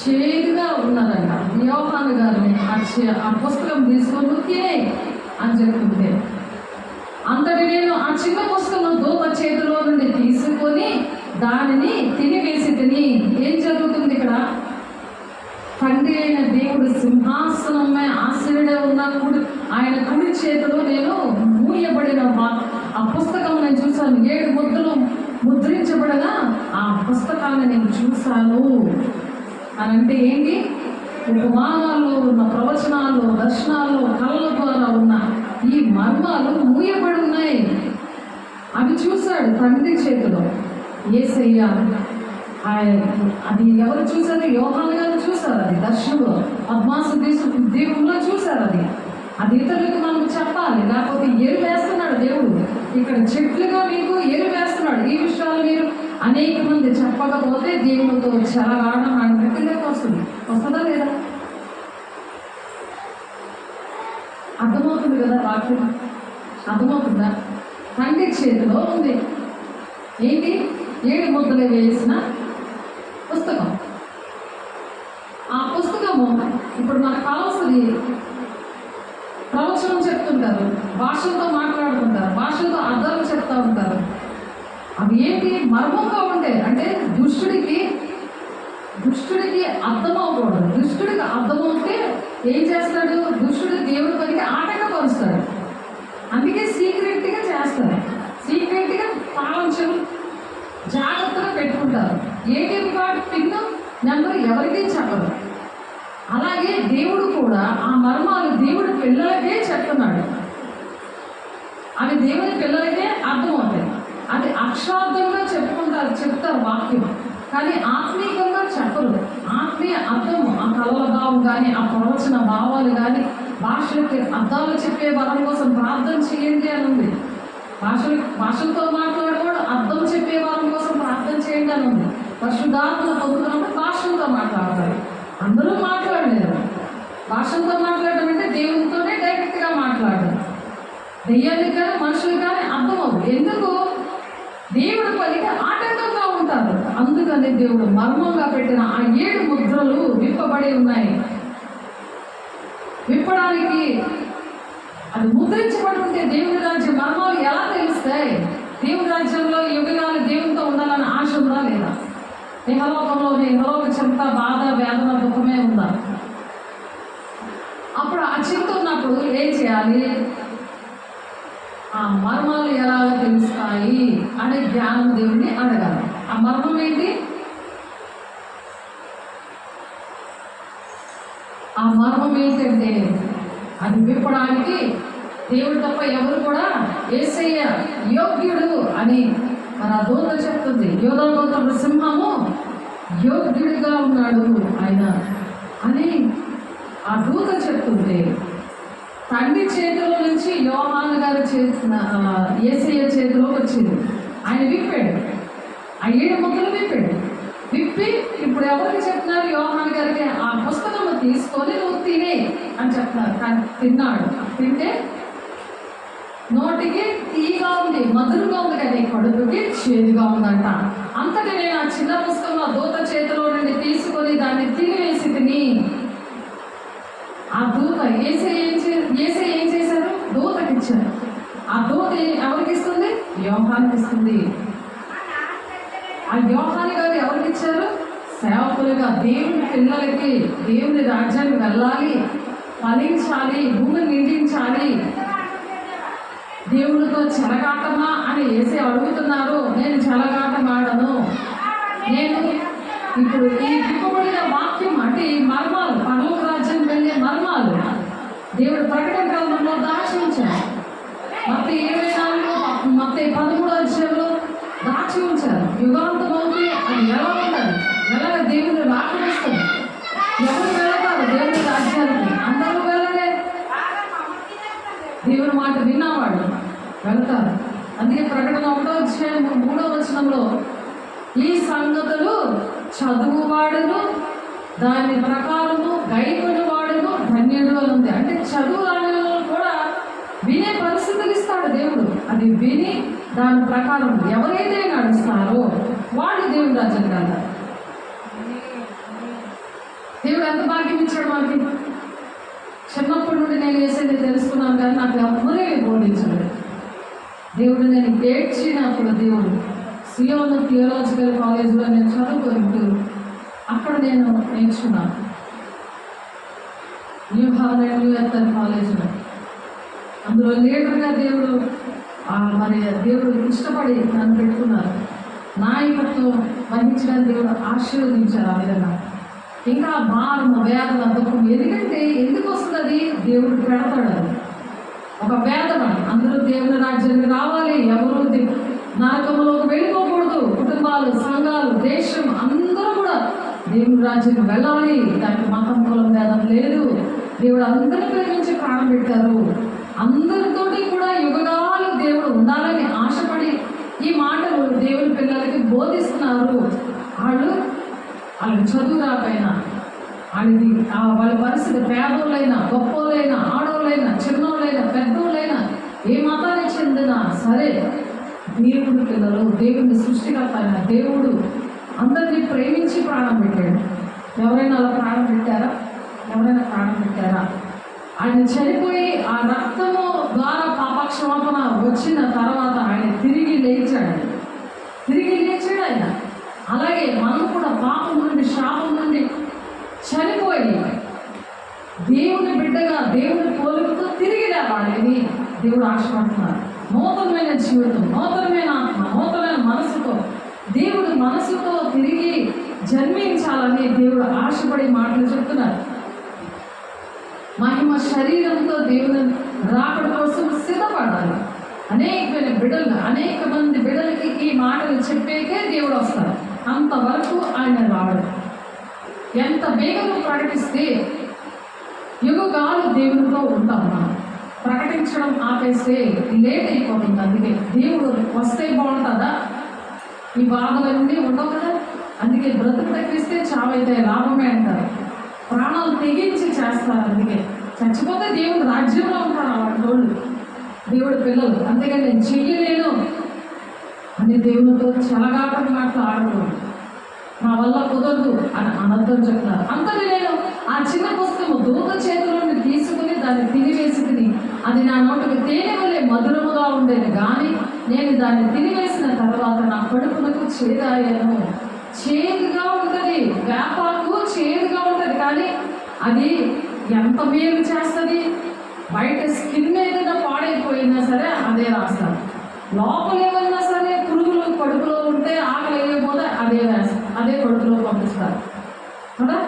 చేదుగా ఉన్నదంట. యోహాను గారిని ఆ పుస్తకం తీసుకొని తినే అని చెప్తుంటే, అంతటి నేను ఆ చిన్న పుస్తకం దూత చేతిలో నుండి తీసుకొని దానిని తినివేసి తిని. ఏం జరుగుతుంది ఇక్కడ? తండ్రి అయిన దేవుడు సింహాసనమే ఆశీనుడే ఉన్న ఆయన కుడి చేతిలో నేను మూయబడిన ఆ పుస్తకం నేను చూశాను. 7 ముద్రలు ముద్రించబడగా ఆ పుస్తకాన్ని నేను చూశాను. అని అంటే ఏంటి? ఉపమానాల్లో ఉన్న ప్రవచనాల్లో, దర్శనాల్లో, కళల ద్వారా ఉన్న ఈ మర్మాలు మూయబడి ఉన్నాయి. అవి చూశాడు తండ్రి చేతిలో. యేసయ్య అది ఎవరు చూశారు? యోహాను గారు చూశారు. అది దర్శనంలో పద్మాసు దీపంలో చూశారు. అది ఇతరులకు మనం చెప్పాలి, లేకపోతే ఎరు వేస్తున్నాడు దేవుడు. ఇక్కడ చెట్లుగా మీకు ఎరు వేస్తున్నాడు. ఈ విషయాలు మీరు అనేక మంది చెప్పకపోతే దేవుడితో చెలగాడడం అన్నట్టుగా వస్తుందా లేదా? అర్థమవుతుంది కదా? వాక్యం అర్థమవుతుందా? తండ్రి చేతిలో ఉంది ఏంటి? 7 ముద్దలు వేసిన పుస్తకం. ఆ పుస్తకము ఇప్పుడు మనకు కావాల్సింది. ప్రవచనం చెప్తుంటారు, భాషలతో మాట్లాడుతుంటారు, భాషలతో అర్థాలు చెప్తూ ఉంటారు. అవి ఏంటి? మర్మంగా ఉంటాయి. అంటే దుష్టుడికి అర్థం అవ్వకూడదు. దుష్టుడికి అర్థమవుతే ఏం చేస్తాడు? దుష్టుడు దేవుడి పనికి ఆటంకపరుస్తాడు. అందుకే సీక్రెట్గా చేస్తారు. సీక్రెట్గా తాళంచెలు జాగ్రత్తగా పెట్టుకుంటారు. ఏటీఎం కార్డు పిన్ నెంబర్ ఎవరికీ చెప్పరు. అలాగే దేవుడు కూడా ఆ మర్మాలు దేవుడి పిల్లలకే చెప్తున్నాడు. అవి దేవుని పిల్లలకే అర్థమవుతాయి. అది అక్షరార్థంగా చెప్తారు వాక్యం, కానీ ఆత్మీయంగా చెప్పరు. ఆత్మీయ అర్థము, ఆ కళల భావం కానీ, ఆ ప్రవచన భావాలు కానీ, భాషలకి అర్థాలు చెప్పే వరం కోసం ప్రార్థన చేయండి అని ఉంది. భాషలతో మాట్లాడేవాడు అర్థం చెప్పే వారం కోసం ప్రార్థన చేయండి అని ఉంది. పరిశుద్ధాత్మ పొందుతున్నప్పుడు భాషలతో మాట్లాడతారు. అందరూ మాట్లాడలేరు. భాషలతో మాట్లాడడం అంటే దేవునితోనే డైరెక్ట్గా మాట్లాడడం. దెయ్యానికి కానీ మనుషులు కానీ అర్థమవు. ఎందుకు? దేవుడి పనికి ఆటంకంగా ఉంటారు. అందుకని దేవుడు మర్మంగా పెట్టిన ఆ 7 ముద్రలు విప్పబడి ఉన్నాయి. విప్పడానికి అది ముద్రించబడి ఉంటే దేవుని రాజ్యం మర్మాలు ఎలా తెలుస్తాయి? దేవుని రాజ్యంలో యుగాలు దేవునితో ఉండాలని ఆశ ఉందా లేదా? ఇహలోక చింత, బాధ, వేదన, దుఃఖమే ఉందా? అప్పుడు ఆ చింత ఉన్నప్పుడు ఏం చేయాలి? ఆ మర్మాలు ఎలా తెలుస్తాయి అనే జ్ఞానం దేవుడిని అడగాలి. ఆ మర్మం ఏంటి? ఆ మర్మం ఏంటంటే అది విప్పడానికి దేవుడు తప్ప ఎవరు కూడా యేసయ్య యోగ్యుడు అని మన దూత చెప్తుంది. యోధా గోత్రపు సింహము యోగ్యుడిగా ఉన్నాడు ఆయన అని ఆ దూత చెప్తుంది. తండ్రి చేతిలో నుంచి యోహాను గారు యేసయ్య చేతిలో వచ్చింది. ఆయన విప్పాడు. ఆ 7 ముద్దలు విప్పి ఇప్పుడు ఎవరికి చెప్తున్నారు? యోహాను గారికి ఆ పుస్తకము తీసుకొని నువ్వు తినే అని చెప్తున్నారు. కానీ తిన్నాడు. తింటే నోటికి తీగా ఉంది, మధురుగా ఉంది, కానీ కడుపుకి చేదుగా ఉందంట. అంతటి నేను ఆ చిన్న పుస్తకంలో దూత చేతిలో నుండి తీసుకొని దాన్ని తినివేసి తిని. ఆ దూత యేసయ్య ఏం చేశారు? దూతకి ఇచ్చారు. ఆ దూత ఎవరికి ఇస్తుంది? యోహానికి ఇస్తుంది. ఆ యోహాను గారు ఎవరికి ఇచ్చారు? సేవకులుగా దేవుని పిల్లలకి దేవుని రాజ్యానికి వెళ్ళాలి, ఫలించాలి, భూమిని నిండించాలి. దేవునితో చెలగాటమా అని వేసి అడుగుతున్నారు. నేను చెలగాటం ఆడను. నేను ఇప్పుడు ఈ విప్పబడిన వాక్యం అంటే ఈ మర్మాలు, పరలోక రాజ్యం వెళ్ళే మర్మాలు దేవుడు ప్రకటన గ్రంథంలో దాచి ఉంచారు. మత్తయి 24, మత్తయి 13 అధ్యాయంలో దాచి ఉంచారు. యుగాంతం అవుతే అది ఎలా ఉండాలి, ఎలాగ దేవుని రాకనిస్తుంది, ఎవరు వెళతారు దేవుని రాజ్యానికి? అందరూ వెళ్ళలే. దేవుని మాట విన్నవాడు వెళ్తారు. అందుకే ప్రకటన 1వ అధ్యాయం 3వ వచనంలో ఈ సంగతులు చదువువాడును దాని ప్రకారము గైకొని వాడును ధన్యుడు అని ఉంది. అంటే చదువు రాని కూడా వినే పరిస్థితులు ఇస్తాడు దేవుడు. అది విని దాని ప్రకారం ఎవరైతే నడుస్తారో వాడు దేవుని రాజ్యం కదా. దేవుడు ఎంత భాగ్యం ఇచ్చాడు మనకి. చిన్నప్పటి నుండి నేను వేసేది తెలుసుకున్నాను, కానీ నాకు ఎవరే బోధించలేదు. దేవుడు నేను ఏడ్చినప్పుడు దేవుడు సియోను థియోలాజికల్ కాలేజ్లో నేను చదువుకుంటూ అక్కడ నేను నేర్చుకున్నాను. న్యూ హాలండ్ న్యూ ఎర్తన్ కాలేజ్లో అందులో లీడర్గా దేవుడు మరి దేవుడు ఇష్టపడి నన్ను పెట్టుకున్నారు. నాయకత్వం వహించడానికి దేవుడు ఆశీర్వదించారు. ఆ విధంగా ఇంకా భారము వేదన దుఃఖం ఎందుకంటే ఎందుకు వస్తుంది? దేవుడు పెడతాడు. అది ఒక వేదన. అందరూ దేవుని రాజ్యానికి రావాలి, ఎవరు నరకంలోకి వెళ్ళిపోకూడదు. కుటుంబాలు, సంఘాలు, దేశం అందరూ కూడా దేవుని రాజ్యానికి వెళ్ళాలి. దానికి మతం, కులం, భేదం లేదు. దేవుడు అందరిని ప్రేమించి ప్రాణం పెట్టారు. అందరితోటి కూడా యుగాలు దేవుడు ఉండాలని ఆశపడి ఈ మాటలు దేవుని పిల్లలకి బోధిస్తున్నారు. వాళ్ళు చదువు రాకపోయినా, వాళ్ళ పరిస్థితి పేదోళ్ళైనా, గొప్పోళ్ళైనా, ఆడోళ్ళైనా, చిన్నోళ్ళైనా, పెద్దోళ్ళైనా, ఏ మతానికి చెందినా సరే దేవుడి పిల్లలు, దేవుని సృష్టికర్త అయిన దేవుడు అందరినీ ప్రేమించి ప్రాణం పెట్టాడు. ఎవరైనా అలా ప్రాణం పెట్టారా? ఎవరైనా ప్రాణం పెట్టారా? ఆయన చనిపోయి ఆ రక్తము ద్వారా పాపక్షమాపణ వచ్చిన తర్వాత ఆయన తిరిగి లేచాడు. ఆయన. అలాగే మనం కూడా పాపం నుండి, శాపం నుండి చనిపోయి దేవుని బిడ్డగా దేవుని పోలికతో తిరిగి లేవాలని దేవుడు ఆశపడుతున్నారు. నూతనమైన జీవితం, నూతనమైన ఆత్మ, నూతనమైన మనసుతో దేవుడు మనసుతో తిరిగి జన్మించాలని దేవుడు ఆశపడి మాటలు చెప్తున్నారు. మహిమ శరీరంతో దేవుని రాకడ కోసం సిద్ధపడాలి. అనేక మంది బిడ్డలకి ఈ మాటలు చెప్పేకే దేవుడు వస్తారు. అంతవరకు ఆయన రావడం. ఎంత వేగంగా ప్రకటిస్తే యుగాలు దేవునితో ఉంటాం. మనం ప్రకటించడం ఆపేస్తే లేట్ అయిపోతుంది. అందుకే దేవుడు వస్తే బాగుంటుందా? ఈ బాధలన్నీ ఉండవు కదా. అందుకే బ్రతుకు తగ్గిస్తే చావైతే లాభమే అంటారు. ప్రాణాలు తెగించి చేస్తారు. అందుకే చచ్చిపోతే దేవుడు రాజ్యంలో ఉంటారు వాళ్ళు, దేవుడి పిల్లలు. అంతేగాని నేను చెయ్యలేను అని దేవునితో చెలగాటం మాట్లాడకూడదు. నా వల్ల కుదరదు అని అనర్థం చెప్తున్నారు. అంతటి నేను ఆ చిన్న పుస్తకము దూత చేతులను తీసుకుని దాన్ని తినివేసి అది నా నోటికి తేనె వలె మధురముగా ఉండేది, కానీ నేను దాన్ని తినివేసిన తర్వాత నా కడుపునకు చేదాయను. చేదుగా ఉంటుంది, వేపాకు చేదుగా ఉంటుంది, కానీ అది ఎంత మేలు చేస్తుంది. బయట స్కిన్ ఏదైనా పాడైపోయినా సరే అదే రాస్తారు. లోపల ఏమన్నా సరే పురుగులు కడుపులో ఉంటే ఆకలి వేయకపోతే అదే కడుపులో పంపిస్తారు కదా.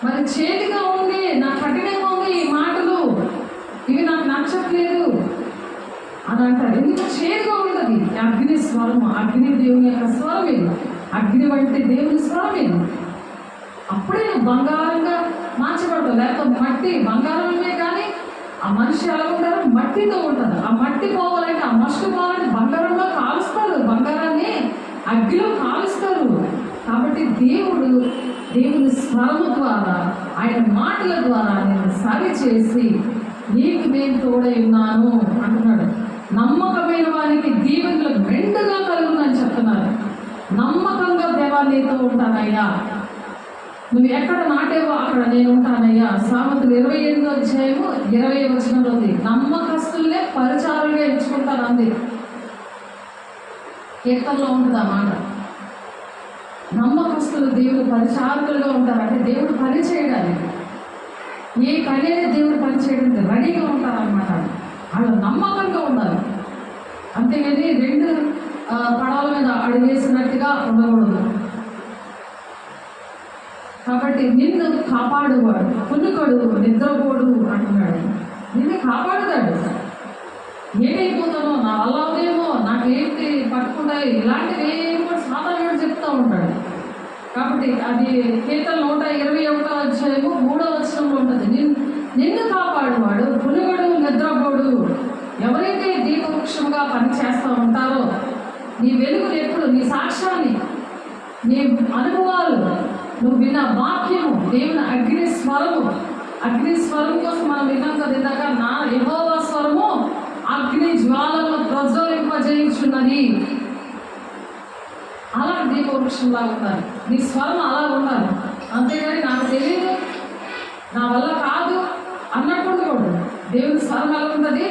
మరి చేతిగా ఉంది, నాకు కఠినంగా ఉంది, ఈ మాటలు ఇవి నాకు నచ్చట్లేదు అని అంటారు. ఎందుకు చేదుగా ఉంటుంది? అగ్ని స్వరం, అగ్ని దేవుని యొక్క స్వరం ఇది. అగ్ని వంటి దేవుని స్వరం ఇది. అప్పుడే నువ్వు బంగారంగా మార్చబడతావు. లేకపోతే మట్టి బంగారమే, కానీ ఆ మనిషి ఎలా ఉంటారు? మట్టితో ఉంటారు. ఆ మట్టి పోవాలంటే, ఆ మస్టు పోవాలంటే బంగారంలో కాలుస్తారు. బంగారాన్ని అగ్నిలో కాలుస్తారు. కాబట్టి దేవుని స్వరము ద్వారా, ఆయన మాటల ద్వారా నేను సరి చేసి నీకు నేను తోడై ఉన్నాను అంటున్నాడు. నమ్మకమైన వారికి దీవెనలు మెండుగా కలుగుతుందని చెప్తున్నారు. నమ్మకంగా దేవా నీతో ఉంటానయ్యా, నువ్వు ఎక్కడ నాటేవో అక్కడ నేను ఉంటానయ్యా. సామెతలు 28వ అధ్యాయము 20వ వచనంలో ఉంది. నమ్మకస్తులే పరిచారులుగా ఎంచుకుంటారు అంది. కీర్తనలో ఉంటుంది ఆ మాట. నమ్మకస్తులు దేవుడు పరిచారకులుగా ఉంటారు. అంటే దేవుడు పని చేయడానికి, ఏ పని అనేది దేవుడు పని చేయడానికి రెడీగా ఉంటారన్నమాట. వాళ్ళు నమ్మకంగా ఉండాలి. అంతేగాని రెండు పడవల మీద అడిగేసినట్టుగా ఉండకూడదు. కాబట్టి నిన్ను కాపాడువాడు, కునుకడు, నిద్రపోడు అంటున్నాడు. నిన్ను కాపాడుతాడు. ఏమైపోతానో, నా వల్ల అవుదేమో, నాకు ఏంటి పట్టుకుంటాయి, ఇలాంటివి ఏమో సాధారణ చెప్తూ ఉంటాడు. కాబట్టి అది కీర్తన 121 ఉంటుంది. నిన్ను కాపాడువాడు, కునుగడు, నిద్రపోడు. ఎవరైతే దీపవృక్షంగా పనిచేస్తూ ఉంటారో, నీ వెలుగులు ఎప్పుడు, నీ సాక్ష్యాన్ని, నీ అనుభవాలు, నువ్వు విన్న వాక్యము, దేవుని అగ్ని స్వరం కోసం మనం విన్నాం కదా ఇందాక, నా యెహోవా స్వరము అగ్ని జ్వాలను ప్రజ్వలింపజేయుచున్నది. అలా దీపవృక్షంలా ఉండాలి, నీ స్వరం అలా ఉండాలి. అంతేగాని నాకు తెలియదు, నా వల్ల కాదు అన్నట్టు ఉండకూడదు. దేవుని స్వరం ఎలా ఉంటుంది?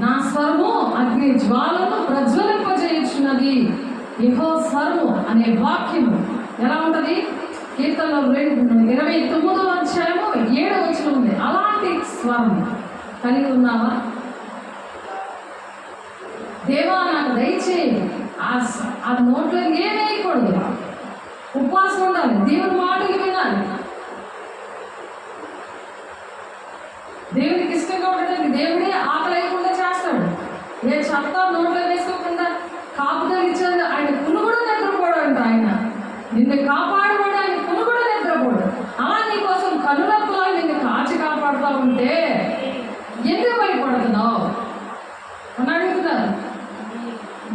నా స్వరము అగ్ని జ్వాలను ప్రజ్వలింపజేయుచున్నది. యెహోవా స్వరము అనే వాక్యము ఎలా ఉంటుంది? కీర్తనలో 29 ఉంది. అలాంటి స్వరం కలిగి ఉన్నావా? దేవా నాకు దయచేయి. ఆ నోట్లో ఏమేయకూడదు, ఉపవాసం ఉండాలి, దేవుని మాటలు వినాలి. దేవునికి ఇష్టంగా ఉండడానికి దేవుడే ఆకలి లేకుండా చేస్తాడు. ఏ చెత్త నోట్లో వేసుకోకుండా కాపుదలు ఇచ్చాడు. ఆయన కునుగుడు నిద్రపోడు అంట. ఆయన నిన్ను కాపాడబడి ఆయన కునుగుడు నిద్రపోడు. అలా నీ కోసం కనులప్పులా నిన్ను కాచి కాపాడుతూ ఉంటే ఎందుకు భయపడుతున్నావు అని అడుగుతున్నారు.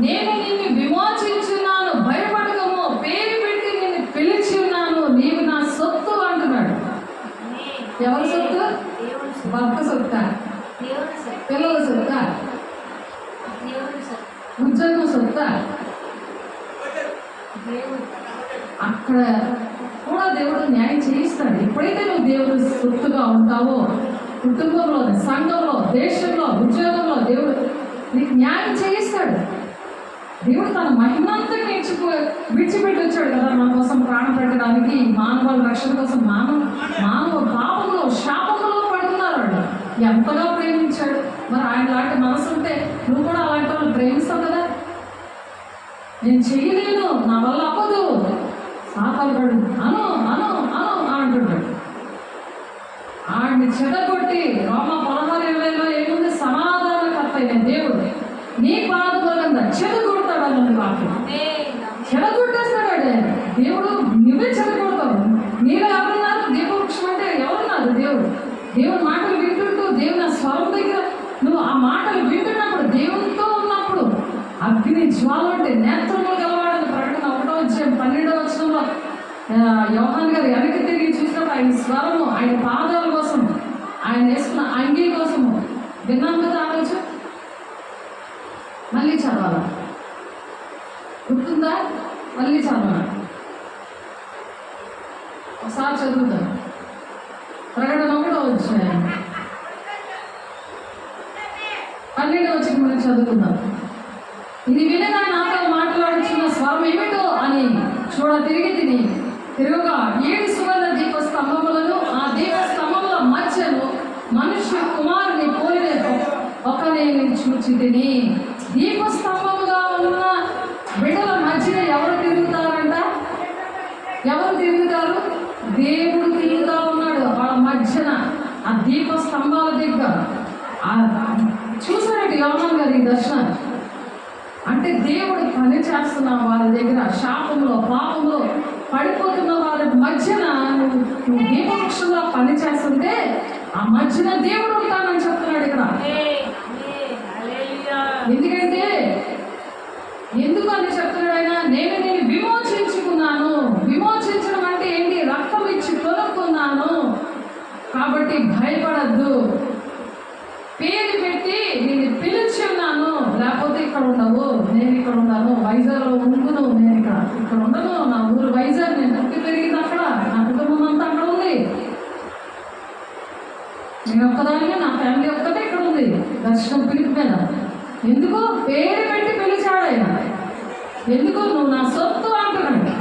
నేను నిన్ను విమోచించున్నాను, భయపడకము, పేరు పెట్టి నిన్ను పిలిచి ఉన్నాను, నీవు నా సొత్తు అంటున్నాడు. ఎవరి సొత్తు? భర్త సొత్త, పిల్లల సొత్త, ఉద్యోగం సొత్త. అక్కడ కూడా దేవుడు న్యాయం చేయిస్తాడు. ఎప్పుడైతే నువ్వు దేవుడు సొత్తుగా ఉంటావో, కుటుంబంలో, సంఘంలో, దేశంలో, ఉద్యోగంలో దేవుడు నీకు న్యాయం చేయిస్తాడు. దేవుడు తన మహిమంతా విడిచిపెట్టి వచ్చాడు కదా మన కోసం ప్రాణం పెట్టడానికి, మానవాళి రక్షణ కోసం. మానవ పాపంలో, శాపంలో పడుతున్నారు. వాళ్ళు ఎంతగా ప్రేమించాడు. మరి ఆయన లాంటి మనసు ఉంటే నువ్వు కూడా అలాంటి వాళ్ళు ప్రేమిస్తావు కదా. నేను చేయలేను, నా వల్ల అవ్వదు, సాతానుడు అను అను అను అంటున్నాడు. ఆడిని చెడగొట్టి రోమ 16:20 ఏముంది? సమాధానకర్త అయిన దేవుడు నీ పాదములంద చెడగొడతాడు అన్నది వాక్యం. చెడగొట్టేస్తాడు దేవుడు. నువ్వే చెడగొడతావు. నీలో ఎవరున్నారు? దీపవృక్షం అంటే ఎవరున్నారు? దేవుడు మాటలు వింటుంటూ, దేవుని స్వరం దగ్గర నువ్వు ఆ మాటలు వింటున్నప్పుడు, దేవునితో ఉన్నప్పుడు అగ్ని జ్వాల అంటే నేత్రములు గలవాడని ప్రకటన 1:12 యోహాన్ గారు వెనక్కి తిరిగి చూసినప్పుడు ఆయన స్వరము, ఆయన పాదాల కోసం, ఆయన వేసుకున్న అంగీ కోసము విన్నాం కదా. ఆ రోజు మళ్ళీ చదవాలా? గుర్తుందా? మళ్ళీ చదవాలా? ఒకసారి చదువుతాం. ప్రకటన 1:12 మనం చదువుకుందాం. ఇది వినగా నాతో మాట్లాడుతున్న స్వరం ఏమిటో అని చూడ తిరుగుగా 7 సువర్ణ దీప స్తంభములను, ఆ దీప స్తంభముల మధ్యను మనుష్య కుమారుని పోలిన ఒకరిని చూచితిని. దీప స్తంభముగా ఉన్న బిడ్డల మధ్యన ఎవరు తిరుగుతారంట? ఎవరు తిరుగుతారు? దేవుడు తిరుగుతూ ఉన్నాడు వాళ్ళ మధ్యన, ఆ దీప స్తంభాల దగ్గర. చూసారండి యోహాన్ గారి దర్శనం. అంటే దేవుడు పని చేస్తున్న వాళ్ళ దగ్గర, శాపంలో, పాపంలో పడిపోతున్న వాళ్ళ మధ్యన నువ్వు దీపవృక్షంలో పని చేస్తుంటే ఆ మధ్యన దేవుడు ఉంటానని చెప్తున్నాడు ఇక్కడ. ఎందుకంటే ఎందుకు అని చెప్తున్నాడు ఆయన? నేను విమోచించుకున్నాను. విమోచించడం అంటే ఏంటి? రక్తం ఇచ్చి కొనుక్కున్నాను. కాబట్టి భయపడద్దు, పేరు పెట్టి నేను పిలిచి ఉన్నాను. లేకపోతే ఇక్కడ ఉండవు, నేను ఇక్కడ ఉన్నాను. వైజాగ్లో ఉండును, నేను ఇక్కడ ఉండను. నా ఊరు వైజాగ్, నేను పుట్టి పెరిగింది అక్కడ, నా కుటుంబం అంతా అక్కడ ఉంది. నేను ఒక్కదానిగా, నా ఫ్యామిలీ ఒక్కటే ఇక్కడ ఉంది దర్శనం పిలుపు మీద. ఎందుకు? పేరు పెట్టి పిలిచాడు ఆయన. ఎందుకు? నువ్వు నా సొత్తు అంటున్నాడు.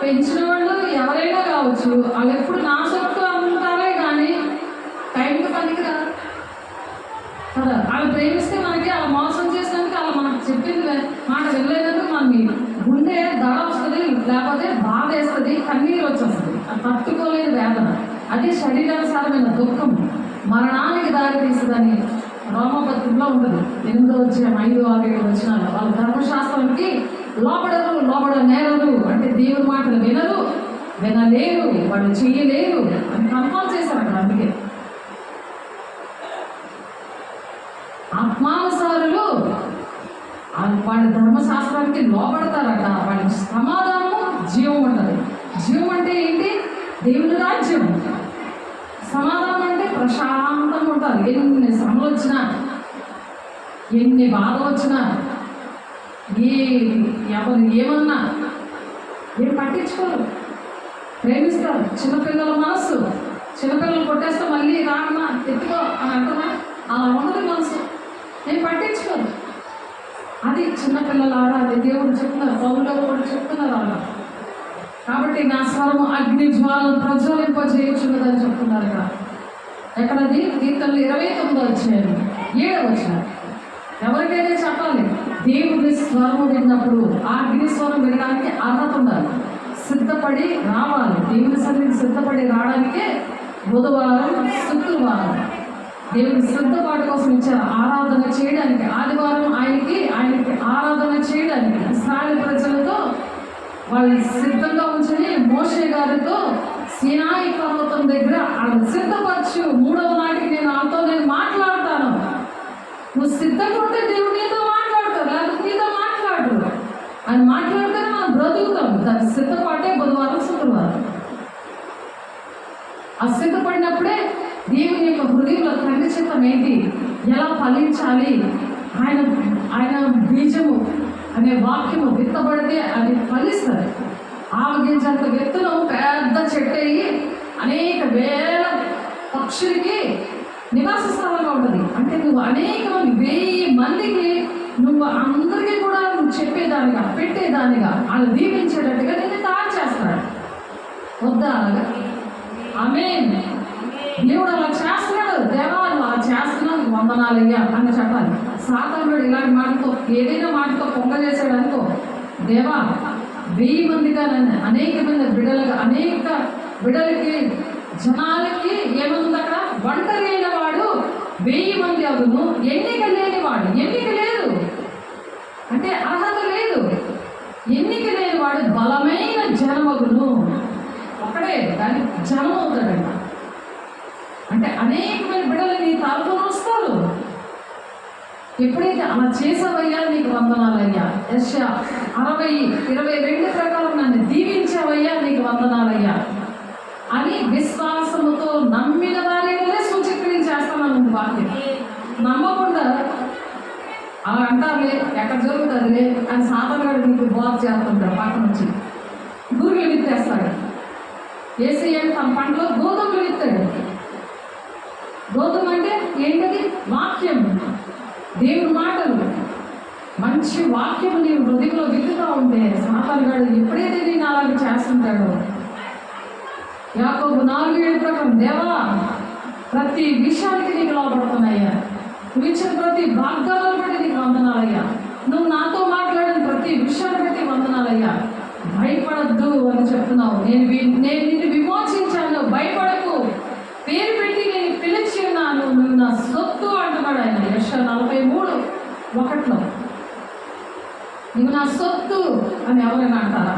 పెంచిన వాళ్ళు ఎవరైనా కావచ్చు, వాళ్ళు ఎప్పుడు నా సొత్తు అంటారే కానీ టైంకి పనికిరా కదా. వాళ్ళు ప్రేమిస్తే మనకి అలా మోసం చేసినందుకు అలా మనకు చెప్పింది మాట వెళ్ళేందుకు మనకి గుండె దడ వస్తుంది, లేకపోతే బాధ వేస్తుంది, కన్నీరు వచ్చేస్తుంది. అది తట్టుకోలేని వేదన, అది శరీరానుసారమైన దుఃఖం, మరణానికి దారి తీస్తుందని రోమపత్రికలో ఉంటుంది. 8వ అధ్యాయం 5, 6, 7 వచనాలు. వాళ్ళ ధర్మశాస్త్రానికి లోబడనేరరు అంటే దేవుని మాటలు వినలేరు, వాళ్ళు చెయ్యలేరు అని కన్ఫర్మ్ చేశారు అక్కడ. అందుకే ఆత్మానుసారులు వాళ్ళ ధర్మశాస్త్రానికి లోబడతారట. వాళ్ళ సమాధానము జీవం ఉంటుంది. జీవం అంటే ఏంటి? దేవుని రాజ్యం. సమాధానం అంటే ప్రశాంతంగా ఉంటారు. ఎన్ని శ్రమలు వచ్చినా, ఎన్ని బాధలు వచ్చినా, ఎవరు ఏమన్నా ఏం పట్టించుకోరు, ప్రేమిస్తారు. చిన్నపిల్లల మనస్సు, చిన్నపిల్లలు కొట్టేస్తే మళ్ళీ రామ్మా ఎత్తుకో అని అంటున్నా, అలా ఉండదు మనసు. ఏం పట్టించుకోరు. అది చిన్నపిల్లలు ఆడాలి. దేవుడు చెప్తున్నారు, పౌరులో కూడా చెప్తున్నారు అలా. కాబట్టి నా స్వరము అగ్ని జ్వాలను ప్రజ్వలింపజేయుచున్నదని చెప్తున్నారు ఇక్కడ. ఎక్కడది? కీర్తనలు 29వ అధ్యాయం 7వ వచనం. ఎవరికైనా చెప్పాలి, దేవుని స్వరము విన్నప్పుడు ఆ అగ్ని స్వరం వినడానికి అర్హత ఉండాలి, సిద్ధపడి రావాలి. దేవుని సన్నిధికి సిద్ధపడి రావడానికే బుధవారం, శుక్రవారం దేవుని సిద్ధపాటు కోసం ఇచ్చారు. ఆరాధన చేయడానికి ఆదివారం ఆయనకి ఆరాధన చేయడానికి ఇశ్రాయేలు ప్రజలతో వాళ్ళు సిద్ధంగా ఉంచని మోషే గారితో సీనాయి పర్వతం దగ్గర వాళ్ళు సిద్ధపరచు, 3వ నాటికి నేను మాట్లాడతాను. నువ్వు సిద్ధంగా ఉంటే దేవుడు నీతో మాట్లాడతాడు, లేకపోతే నీతో మాట్లాడు. ఆయన మాట్లాడితేనే మనం బ్రతుకుతాం. దాని సిద్ధపాటే బుధవారం, శుక్రవారం. ఆ సిద్ధపడినప్పుడే దేవుని యొక్క హృదయంలో తండ్రి చిత్తం ఏంటి, ఎలా ఫలించాలి, ఆయన బీజము అనే వాక్యము విత్తబడితే అది ఫలిస్తుంది. ఆవగించంత విత్తనం పెద్ద చెట్టు అయ్యి అనేక వేల పక్షులకి నివాస స్థలంగా ఉంటుంది. అంటే నువ్వు అనేక మంది 1000 మందికి నువ్వు అందరికీ కూడా నువ్వు చెప్పేదానిగా, పెట్టేదానిగా, వాళ్ళు దీవించేటట్టుగా నేను తయారు చేస్తాడు. వద్దా అలాగా? ఆమేన్. దేవుడు అలా చేస్తున్నాడు. దేవా నువ్వు అలా చేస్తున్నావు, వందనాలయ్యా అని చెప్పాలి. సాతానుడు ఇలాంటి మాటతో, ఏదైనా మాటతో పొంగ చేశాడు అనుకో, దేవా 1000 మందిగా నన్ను అనేక బిడ్డలకి జనాలకి ఏముంది అక్కడ? ఒంటరి అయిన వాడు 1000 మంది అవును, ఎన్నిక లేనివాడు. ఎన్నిక లేదు అంటే అర్హత లేదు. ఎన్నిక లేనివాడు బలమైన జనమగును. ఒకడే దానికి జనం అవుతాడంట. అంటే అనేకమైన బిడ్డలు నీ తరఫున వస్తారు. ఎప్పుడైతే అలా చేసావయ్యా నీకు వందనాలయ్యా, యెషయా 60:22 ప్రకారం నన్ను దీవించావయ్యా నీకు వందనాలయ్యా అని విశ్వాసముతో నమ్మిన వారినే సూచీకరించేస్తాను. వాక్యం నమ్మకుండా అలా అంటారులే, ఎక్కడ జరుగుతుందిలే అని సాధనగాడు నీకు బాధ చేస్తుంటాడు. పక్కన నుంచి గూగులు విత్తేస్తాడు. ఏసయ్య తన పంటలో గోధుమలు విత్తాడు. గోధుమ అంటే ఏంటది? వాక్యం, దేవుని మాటలు. మంచి వాక్యం నీవు హృదయంలో విత్తుతూ ఉంటే సాతానుగాడు ఎప్పుడైతే నేను అలాగే చేస్తుంటాడో, యాకోబు 4:7 ప్రకారం దేవా ప్రతి విషయానికి నీకు లోపడుతున్నాయ్యా, నువ్వు ఇచ్చిన ప్రతి వాగ్దానాలు బట్టి నీకు వందనాలయ్యా, నువ్వు నాతో మాట్లాడిన ప్రతి విషయాన్ని బట్టి వందనాలయ్యా, భయపడద్దు అని చెప్తున్నావు. నేను నిన్ను విమోచించాను, భయపడకు, పేరు పెట్టి నేను పిలిచి ఉన్నాను, నువ్వు నా సొత్తు అంటున్నాడు ఆయన. యెషయా 43:1 నువ్వు నా సొత్తు అని ఎవరైనా అంటారా?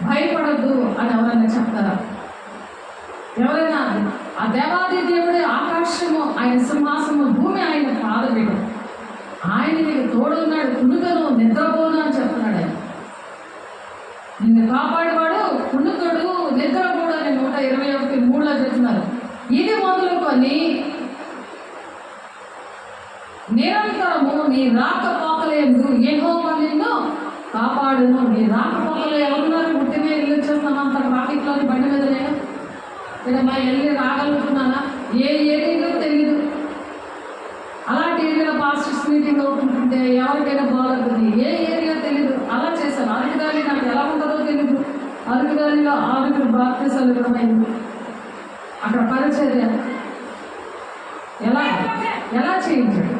భయపడద్దు అని ఎవరైనా చెప్తారా? ఎవరైనా? ఆ దేవాది దేవుడే ఆకాశము ఆయన సింహాసము, భూమి ఆయన పాదపీఠం, ఆయన నీకు తోడున్నాడు, కునుకను నిద్రపోను అని చెప్తున్నాడు. ఆయన నిన్ను కాపాడేవాడు కునుకడు నిద్రపోడు అని 121:3 చెప్తున్నారు. ఇది మొదలుకొని నిరంతరము నీ రాకపోకలందు యెహోవా నిన్ను కాపాడును. నీ రాకపోకలు ఎవరున్నారు? పుట్టినే ఇల్లు వచ్చేస్తానంత ట్రాఫిక్లోని బండి మీద నేను ఇక్కడ మా వెళ్ళి రాగలుగుతున్నానా? ఏ ఏరియాలో తెలియదు. అలాంటి ఏరియాలో పాస్టర్స్ మీటింగ్ అవుతుంటుంటే ఎవరికైనా బాగుంటుంది, ఏ ఏరియా తెలియదు. అలా చేశాను. అరటి దారి నాకు ఎలా ఉంటుందో తెలియదు, అరకుదారిలో 6 బాప్తిసాలు ఇవ్వడమైంది. అక్కడ పరిచర్య ఎలా చేయించాడు?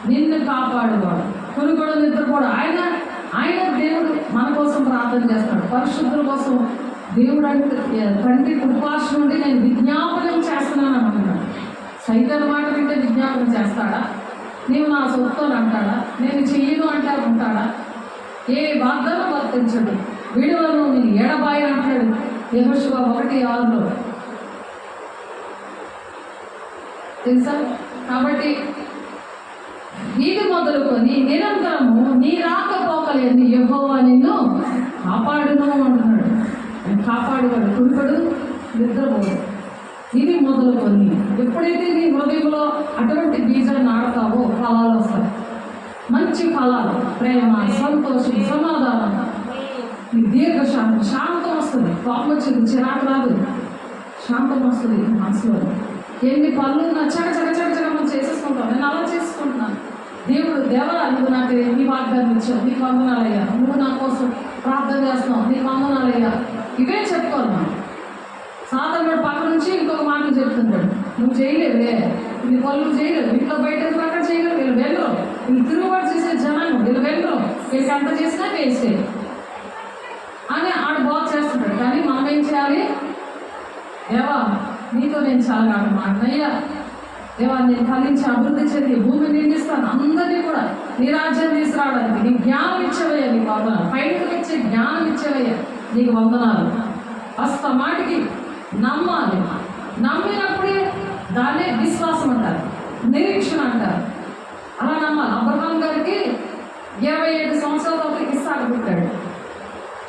నిన్ను కాపాడువాడు, కొనుగోడు నిద్రపోడు. ఆయన దేవుడు మన కోసం ప్రార్థన చేస్తాడు, పరిశుద్ధుల కోసం. దేవుడు అంటే తండ్రి కృపాశ నుండి నేను విజ్ఞాపనం చేస్తున్నాను అంటున్నాడు. సైతాన్ మాట వింటే విజ్ఞాపనం చేస్తాడా? నీవు నా సొత్తు అంటాడా? నేను చెయ్యను అంటే ఉంటాడా? ఏ వాగ్దానం వర్తించడు. విడువను నేను ఎడబాయి అంటాడు యెహోషువ 1:6 తెలుసా? కాబట్టి ఇది మొదలుకొని నిరంతరము నీ రాకపోకలేని యెహోవా నిన్ను కాపాడును అంటున్నాడు. కాపాడువాడు, కురుకడు, నిద్రపోడు. ఇది మొదలుకొని ఎప్పుడైతే నీ హృదయంలో అటువంటి బీజాలు నాటుతావో ఫలాలు వస్తాయి. మంచి ఫలాలు, ప్రేమ, సంతోషం, సమాధానం, దీర్ఘశాంతం, శాంతం వస్తుంది. కోపం వచ్చింది, చిరాకు రాదు, శాంతం వస్తుంది మనసులో. ఎన్ని పనులు ఉన్నా చకచక మనం చేసేసుకుంటాం. నేను అలా చేసుకుంటున్నాను. దేవా నువ్వు నాకు నీ వాగ్దానం ఇచ్చావు, నీకు వందనాలయ్యా. నువ్వు నా కోసం ప్రార్థన చేస్తున్నావు, నీకు వందనాలయ్యా. ఇవే చెప్పుకోవాలి మనం. సాధారణ పక్క నుంచి ఇంకొక మాట చెప్తుంటాడు, నువ్వు చేయలేవే, నీ పనులు చేయలేవు, ఇంట్లో బయట అక్కడ చేయలేవు, వీళ్ళు వెళ్ళరు, వీళ్ళు తిరుగుబాటు చేసే జనాన్ని వీళ్ళు వెళ్ళరు, వీళ్ళకి అంత చేసినా వేస్తే అని ఆడు బాగు చేస్తుంటాడు. కానీ మనం ఏం చేయాలి? దేవా నీతో నేను చాలా మాటనయ్యా, దేవా నేను ఫలించి అభివృద్ధి చెంది భూమిని నిండిస్తాను, అందరినీ కూడా నీ రాజ్యం తీసుకురావడానికి నీ జ్ఞానం ఇచ్చేవయ్యా, నీకు వందనాలు. పైకి వచ్చే జ్ఞానం ఇచ్చేవయ్యా, నీకు వందనాలు. అస్త మాటికి నమ్మాలి. నమ్మినప్పుడే దాన్నే విశ్వాసం అంటారు, నిరీక్షణ అంటారు. అలా నమ్మాలి. అబ్రహాం గారికి 27 సంవత్సరాలు ఇస్సాకు పుట్టాడు.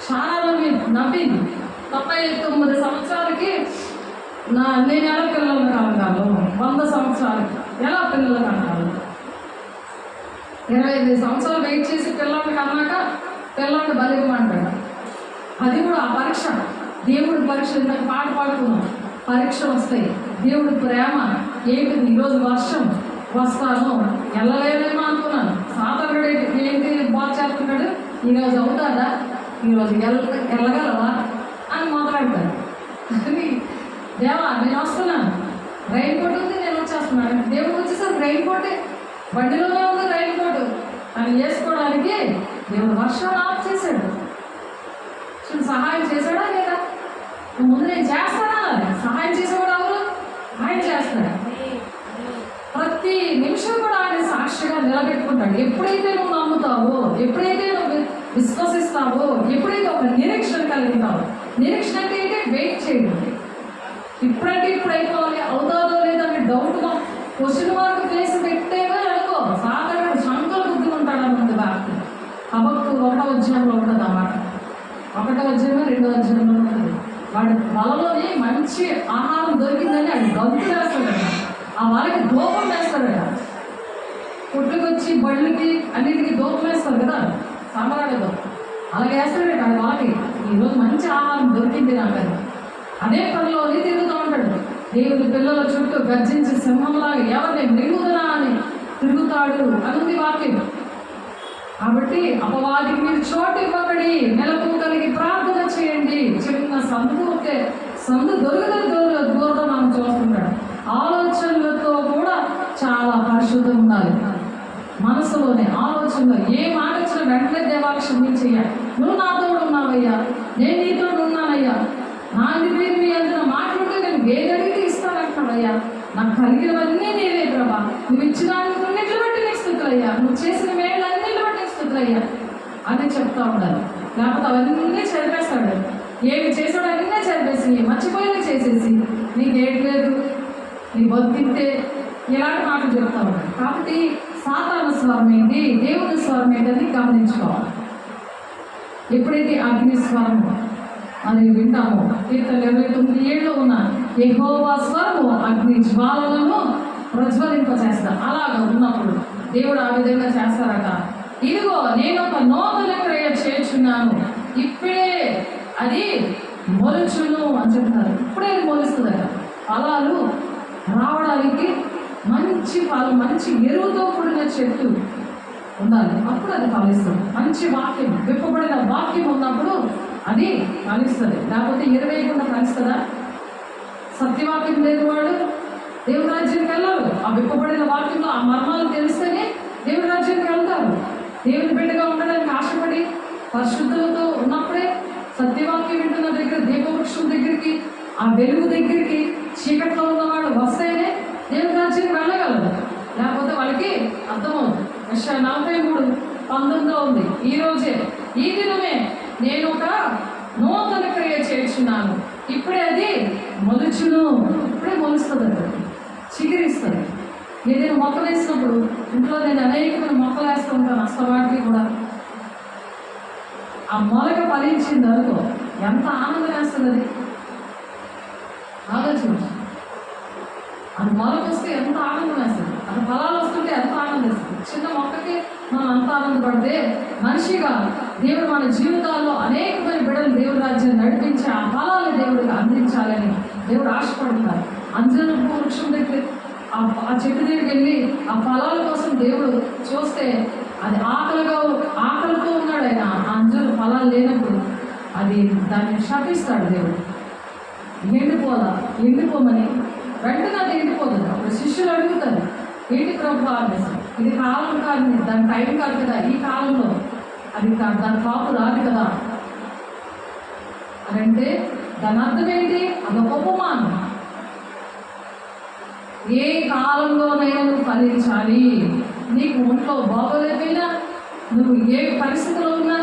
చాలా నవ్వింది. 99 సంవత్సరాలకి నేను ఎలా పిల్లలను కలగాను, 100 సంవత్సరాలకి ఎలా పిల్లలు కలగాలి? 25 సంవత్సరాలు వెయిట్ చేసి పిల్లల్ని కన్నాక పిల్లల్ని బలివ్వమంటాడు. అది కూడా ఆ పరీక్ష, దేవుడి పరీక్ష. ఇందాక పాట పాడుకున్నాం, పరీక్షలు వస్తాయి. దేవుడి ప్రేమ ఏంటి? ఈరోజు వర్షం వస్తాను వెళ్ళలేదేమో అనుకున్నాను. సాధారణ ఏంటి బాగా చేస్తున్నాడు, ఈరోజు అవుతాడా, ఈరోజు వెళ్ళగలవా అని మొదలెడతాడు. అని దేవా నేను వస్తున్నాను, రైన్ కోట్ ఉంది, నేను వచ్చేస్తున్నాను. దేవుడు వచ్చేసరికి రైన్ కోటే, బండిలోనే ఉంది రైన్ కోట్ అని వేసుకోవడానికి దేవుడు వర్షాలు ఆఫ్ చేశాడు. సహాయం చేశాడా లేదా? ముందు నేను చేస్తానా? సహాయం చేసేవాడు ఎవరు? ఆయన చేస్తాడు. ప్రతి నిమిషం కూడా ఆయన సాక్షిగా నిలబెట్టుకుంటాడు. ఎప్పుడైతే నువ్వు నమ్ముతావో, ఎప్పుడైతే నువ్వు విశ్వసిస్తావో, ఎప్పుడైతే ఒక నిరీక్షణ కలిగితావో. నిరీక్షణ అంటే ఏంటి? వెయిట్ చేయడం. ఇప్పుడంటే ఇప్పుడు అయిపోవాలి, అవుతాదో లేదో అని డౌట్గా క్వశ్చన్ మార్క్ ఫేస్ పెట్టేవో అనుకో. సాధారణ శంకల బుద్ధి ఉంటాడు అన్నది వాక్యం. హబక్కు 1వ అధ్యాయంలో ఉంటుంది అన్నమాట. 1వ అధ్యాయంలో 2వ అధ్యాయంలో ఉంటుంది. వాడి వలలోని మంచి ఆహారం దొరికిందని అది గంతులు వేస్తాడట. ఆ వాళ్ళకి దూపం వేస్తాడట. కొట్లుకి వచ్చి బళ్ళకి అన్నిటికీ దూపం వేస్తారు కదా, సంబరాలతో అలాగే వేస్తాడట. అది వాళ్ళకి ఈరోజు మంచి ఆహారం దొరికింది నాకు అని అదే పనిలోని తిరుగుతూ ఉంటాడు. దేవుడి పిల్లల చుట్టూ గర్జించి సింహంలాగా ఎవరిని మృగుదనా అని తిరుగుతాడు అనుంది వాక్యం. కాబట్టి అపవాదికి మీరు చోటు ఇవ్వబడి మెలకు కలిగి ప్రార్థన చేయండి. చిన్న సందు దొరికితే దూరం మనం చూస్తుంటాడు. ఆలోచనలతో కూడా చాలా పరిశుద్ధం ఉండాలి. మనసులోనే ఆలోచనలో ఏ మాట వచ్చినా వెంటనే దేవాలు క్షమించేయాలి. నువ్వు నాతో ఉన్నావయ్యా, నేను నీతో ఉన్నానయ్యా, నా మీరు మీ అంత మాట్లాడితే నేను వేదడిగితే ఇస్తానంటావయ్యా, నాకు కలిగినవన్నీ నీవే ప్రభా, నువ్వు ఇచ్చిన అన్నింటిని బట్టి నీకు స్థుతులయ్యా, నువ్వు చేసిన మేళ్ళన్నింటిని బట్టి నీకు స్థుతులయ్యా అని చెప్తా ఉండాలి. లేకపోతే అవన్నీ చదివేస్తాడు. ఏమి చేసాడు అన్నీ చదివేసి మర్చిపోయినా చేసేసి నీకేటి లేదు, నీ బతికితే ఇలాంటి మాటలు చెప్తా ఉన్నాడు. కాబట్టి సాతాను స్వరం ఏంటి, దేవుని స్వరం ఏంటని గమనించుకోవాలి. ఎప్పుడైతే అగ్ని స్వరము అని వింటాము, కీర్తన 29:7 ఉన్న యెహోవా స్వరము అగ్ని జ్వాలలను ప్రజ్వలింపచేస్తా. అలాగా ఉన్నప్పుడు దేవుడు ఆ విధంగా చేస్తారట. ఇదిగో నేను ఒక నూతన క్రియ చేస్తున్నాను, ఇప్పుడే అది మొలుచును అని చెప్తున్నారు. ఇప్పుడే మొలుస్తుందట. ఫలాలు రావడానికి మంచి ఫలం, మంచి ఎరువుతో కూడిన చెట్టు ఉండాలి, అప్పుడు అది ఫలిస్తుంది. మంచి వాక్యం, విప్పబడిన వాక్యం ఉన్నప్పుడు అది ఫలిస్తుంది. లేకపోతే ఇరవేయకుండా ఫలిస్తుందా? సత్యవాక్యం లేని వాడు దేవుని రాజ్యానికి వెళ్ళరు. ఆ విప్పబడిన వాక్యంలో ఆ మర్మాలు తెలిస్తేనే దేవుని రాజ్యానికి వెళ్తారు. దేవుని బిడ్డగా ఉండడానికి ఆశపడి పరిశుద్ధులతో ఉన్నప్పుడే సత్యవాక్యం వింటున్న దగ్గర, దీపవృక్షం దగ్గరికి, ఆ వెలుగు దగ్గరికి చీకట్లో ఉన్నవాడు వస్తేనే దేవుని రాజ్యానికి వెళ్ళగలరు. లేకపోతే వాళ్ళకి అర్థమవుతుంది. యెషయా 43:19 ఉంది. ఈరోజే, ఈ దినమే నేను ఒక నూతన క్రియ చేస్తున్నాను, ఇప్పుడే అది మొలుచును. ఇప్పుడే మొలుస్తుంది, అది చిగురిస్తుంది. ఏదైనా మొక్కలు వేసినప్పుడు ఇంట్లో నేను అనేకమైన మొక్కలు వేస్తూ ఉంటాను. అస్తవాటికి కూడా ఆ మొలక ఫలించింది అనుకో, ఎంత ఆనందం వేస్తుంది. అది ఆలోచించు. అది మొలక వస్తే ఎంత ఆనందం వేస్తుంది, అది ఫలాలు వస్తుంటే ఎంత ఆనందం వేస్తుంది. చిన్న మొక్కకి మనం అంత ఆనందపడితే, మనిషిగా దేవుడు మన జీవితాల్లో అనేకమైన బిడ్డలు దేవుడి రాజ్యాన్ని నడిపించి ఆ ఫలాలు దేవుడికి అందించాలని దేవుడు ఆశపడుతున్నారు. అంజన వృక్షం దగ్గర ఆ చెట్టు దగ్గరికి వెళ్ళి ఆ ఫలాల కోసం దేవుడు చూస్తే అది ఆకలితో ఉన్నాడు. ఆయన ఆ అంజన ఫలాలు లేనప్పుడు అది దాన్ని శపిస్తాడు దేవుడు. ఎండిపోమని వెంటనే అది ఎండిపోతుంది. అప్పుడు శిష్యులు అడుగుతారు, ఏంటి ప్రభు అనేసి. ఇది కాలం కాదు, దాని టైం కాదు కదా, ఈ కాలంలో అది దాని కాపు రాదు కదా అని అంటే దాని అర్థం ఏంటి? అదొక ఉపమానం. ఏ కాలంలోనైనా నువ్వు ఫలించాలి. నీకు ఒంట్లో బాగోలేకపోయినా, నువ్వు ఏ పరిస్థితిలో ఉన్నా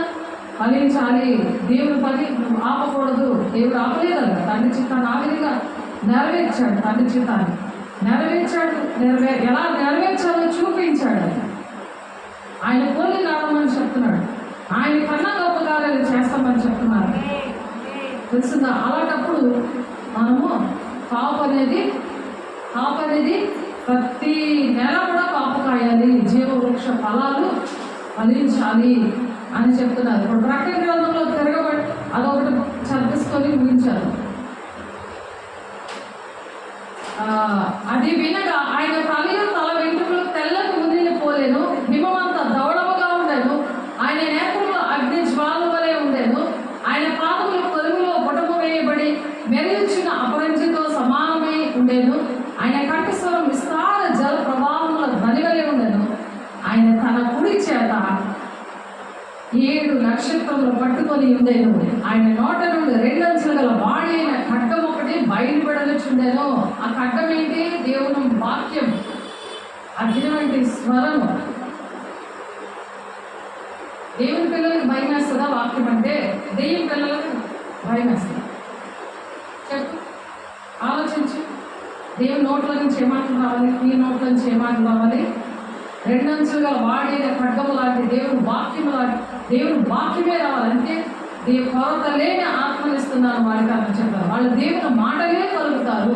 ఫలించాలి. దేవుడు పని నువ్వు ఆపకూడదు. దేవుడు ఆపలేదన్న తండ్రి చిత్తాన్ని ఆ విధంగా నెరవేర్చాడు. తండ్రి చిత్తాన్ని నెరవేర్చాడు. ఎలా నెరవేర్చాలో చూపించాడు. ఆయన పోలి నడమని చెప్తున్నాడు. ఆయన కన్నా గొప్ప కార్యాలు చేస్తామని చెప్తున్నారు. తెలిసిందా? అలాంటప్పుడు మనము కాపు అనేది ప్రతి నెల కూడా కాపు కాయాలి. జీవవృక్ష ఫలాలు ఫలించాలి అని చెప్తున్నారు. ఇప్పుడు ప్రకటన గ్రంథంలో తిరగబడి అదొకటి చదివిసుకొని ముగించారు. అది వినగా ఆయన తల వెంట్రుకలు తెల్లని ముదిరి పోలేను, హిమమంతా దౌడముగా ఉండేను. ఆయన నేత్రంలో అగ్ని జ్వాల వలె ఉండేను. ఆయన పాదములు కొలువులో బొటము వేయబడి మెరుగుచున్న అపరంజితో సమానమై ఉండేను. ఆయన కంఠస్వరం విస్తార జల ప్రవాహముల ధ్వని వలె ఉండేను. ఆయన తన కుడి చేత 7 నక్షత్రములు పట్టుకొని ఉండేను. ఆయన నోట నుండి 2 అంచులు గల వాడి అయిన ఖడ్గం ఒకటి బయలుపడలుచుండెను. ఆ ఖడ్గం ఏంటి? దేవుని వాక్యం. అగ్ని వంటి స్వరము. దేవుని పిల్లలకు భయం వేస్తుందా వాక్యం అంటే? దెయ్యం పిల్లలకు భయం వేస్తుంది. చెప్పు, ఆలోచించు. దేవుని నోట్ల నుంచి ఏ మాటలు రావాలి? నీ నోట్ల నుంచి ఏ మాటలు రావాలి? 2 అంచులుగా వాడిన ఖడ్గము లాంటి దేవుని వాక్యము లాంటి దేవుని వాక్యమే రావాలంటే కొరత లేని ఆత్మనిస్తున్నాను వారికి అని చెప్పారు. వాళ్ళు దేవుని మాటలే కలుగుతారు.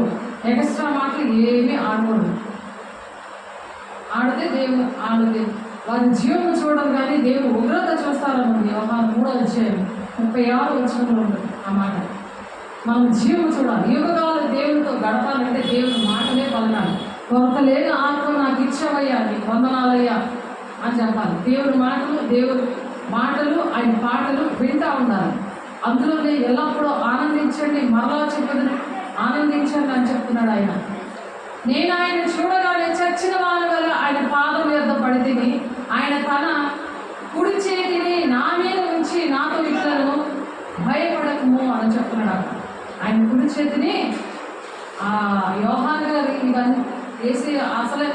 ఎక్స్ట్రా మాటలు ఏమీ ఆడకూడదు. ఆడితే దేవుడు ఆడదు. వారి జీవనం చూడడం కానీ దేవుడు ఉగ్రత చూస్తారన్నది యోహాను 3:36 ఉంటుంది ఆ మాట. మనం జీవనం చూడాలి. యుగకాల దేవునితో గడపాలంటే దేవుని మాటలే పలకాలి. కొరత లేని ఆత్మ నాకు ఇచ్చావయ్యా, నీకు వందనాలయ్యా అని చెప్పాలి. దేవుని మాటలు ఆయన పాటలు వింటూ ఉండాలి. అందులోనే ఎల్లప్పుడూ ఆనందించండి. మరలా చెప్పదు, ఆనందించండి అని చెప్తున్నాడు ఆయన. నేను ఆయన చూడగానే చచ్చిన వారి వల్ల ఆయన పాదం మీద పడితిని. ఆయన తన కుడి చేతిని నా మీద ఉంచి నాతో ఇట్లను భయపడకము అని చెప్తున్నాడు. ఆయన కుడి చేతిని యోహాను గారు ఇవన్నీ వేసి అసలు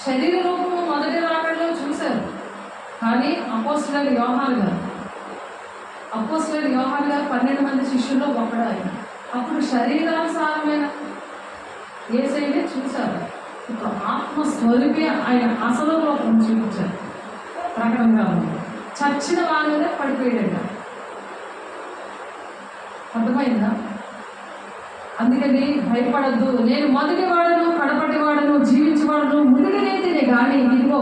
శరీర రూపము మొదటి రాకడలో చూశారు. కానీ అపోస్తలుడైన యోహాను గారు 12 మంది శిష్యుల్లో ఒకడు ఆయన. అప్పుడు శరీరానుసారమైన యేసయ్యనే చూశారు. ఇప్పుడు ఆత్మస్వరూపి ఆయన అసలు రూపం చూపించారు. ప్రకటన గ్రంథంలో చచ్చిన వాళ్ళనే పడిపోయాడు. అర్థమైందా? అందుకని భయపడద్దు. నేను మొదటి వాడను, కడపటి వాడను, జీవించేవాడను, ముందుగా నేతినే కానీ ఇదిగో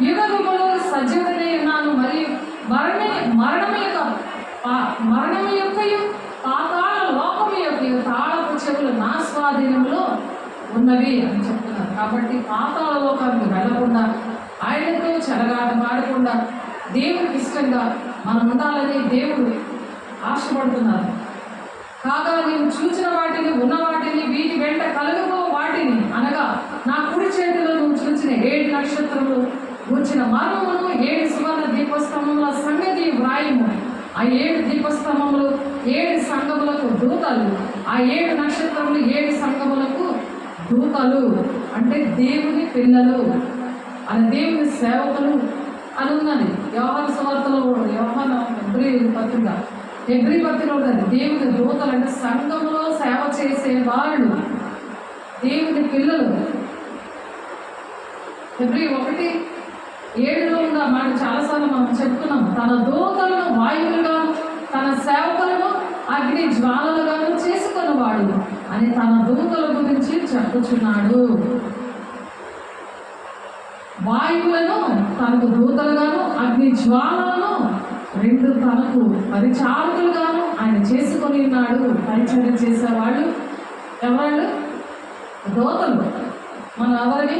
యుగములో సజీవుడనే ఉన్నాను. మరియు మరణము యొక్క పాతాళ లోకము యొక్క తాళపు చెవులు నా స్వాధీనంలో ఉన్నవి అని చెప్తున్నారు. కాబట్టి పాతాళ లోకానికి వెళ్ళకుండా, ఆయనతో చెలగాటమాడకుండా దేవుడికి ఇష్టంగా మనం ఉండాలని దేవుడు ఆశపడుతున్నారు. కాగా నీవు చూచిన వాటిని, ఉన్న వాటిని, వీటి వెంట కలుగుబో వాటిని, అనగా నా కుడి చేతిలో నువ్వు చూసిన 7 నక్షత్రములు వచ్చిన మర్మమును, 7 సువర్ణ దీపస్తంభముల సంగతి వ్రాయము. ఆ 7 దీపస్తంభములు 7 సంఘములకు దూతలు, ఆ 7 నక్షత్రములు 7 సంఘములకు దూతలు. అంటే దేవుని పిల్లలు అని, దేవుని సేవకులు అని ఉన్నది. యోహాను సువార్తలో, యోహాను హెబ్రీ పత్రికలో ఉన్నది. దేవుని దూతలు అంటే సంఘములో సేవ చేసే వాళ్ళు, దేవుని పిల్లలు. హెబ్రీ 1:7 ఉన్న మాట చాలాసార్లు మనం చెప్తున్నాం. తన దూతలను వాయువులుగాను, తన సేవకులను అగ్ని జ్వాలలుగాను చేసుకున్నవాడు అని తన దూతల గురించి చెప్పుచున్నాడు. వాయువులను తనకు దూతలుగాను, అగ్ని జ్వాలలను 2 తనకు పరిచారకులుగాను ఆయన చేసుకొని ఉన్నాడు. పరిచర్య చేసేవాళ్ళు ఎవరు? దూతలు. మనం ఎవరిని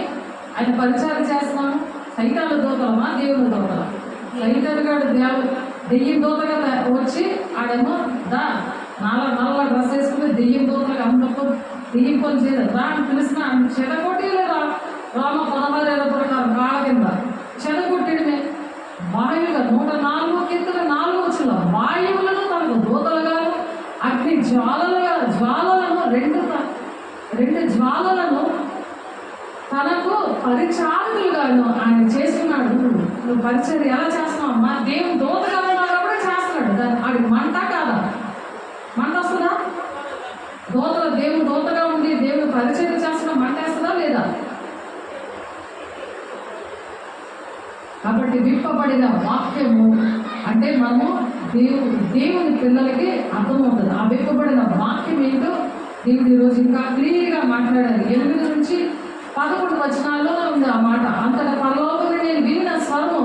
ఆయన పరిచర్య చేస్తున్నాము? సైతాల దూతలమా, దేవుని దూతల? సైతాన్ గారు దెయ్యం దూతగా వచ్చి ఆడేమో నల్ల డ్రెస్ వేసుకుని దెయ్యం దూతలుగా అందరితో దెయ్యం పని చేయలేదు రా అని పిలిచిన చెడగొట్టి లేదా రామ 16 ప్రకారం కాళ్ళ కింద చెడగొట్టిడమే. వాయువుగా 104 కీర్తన 4 వచ్చిన వాయువులను తనకు దూతలుగాను, అగ్ని జ్వాలలను 2 జ్వాలలను తనకు పరిచారకులుగాను ఆయన చేస్తున్నాడు. నువ్వు పరిచర్య ఎలా చేస్తున్నావు అమ్మా? దేవుని దూతగా ఉన్నాడు కూడా చేస్తున్నాడు. దాన్ని ఆడికి మంట కాదా? మంట వస్తుందా? దూతలు దేవుని దూతగా ఉండి దేవుని పరిచర్య చేస్తున్నా మంట వేస్తుందా లేదా? కాబట్టి విప్పబడిన వాక్యము అంటే మనము దేవుని పిల్లలకి అర్థమవుతుంది. ఆ విప్పబడిన వాక్యం ఏంటో దేవుడు ఈరోజు ఇంకా క్లియర్గా మాట్లాడారు. 8 నుంచి 11 వచనాల్లో ఉంది ఆ మాట. అంతటా పరలోకమున నేను విన్న స్వరము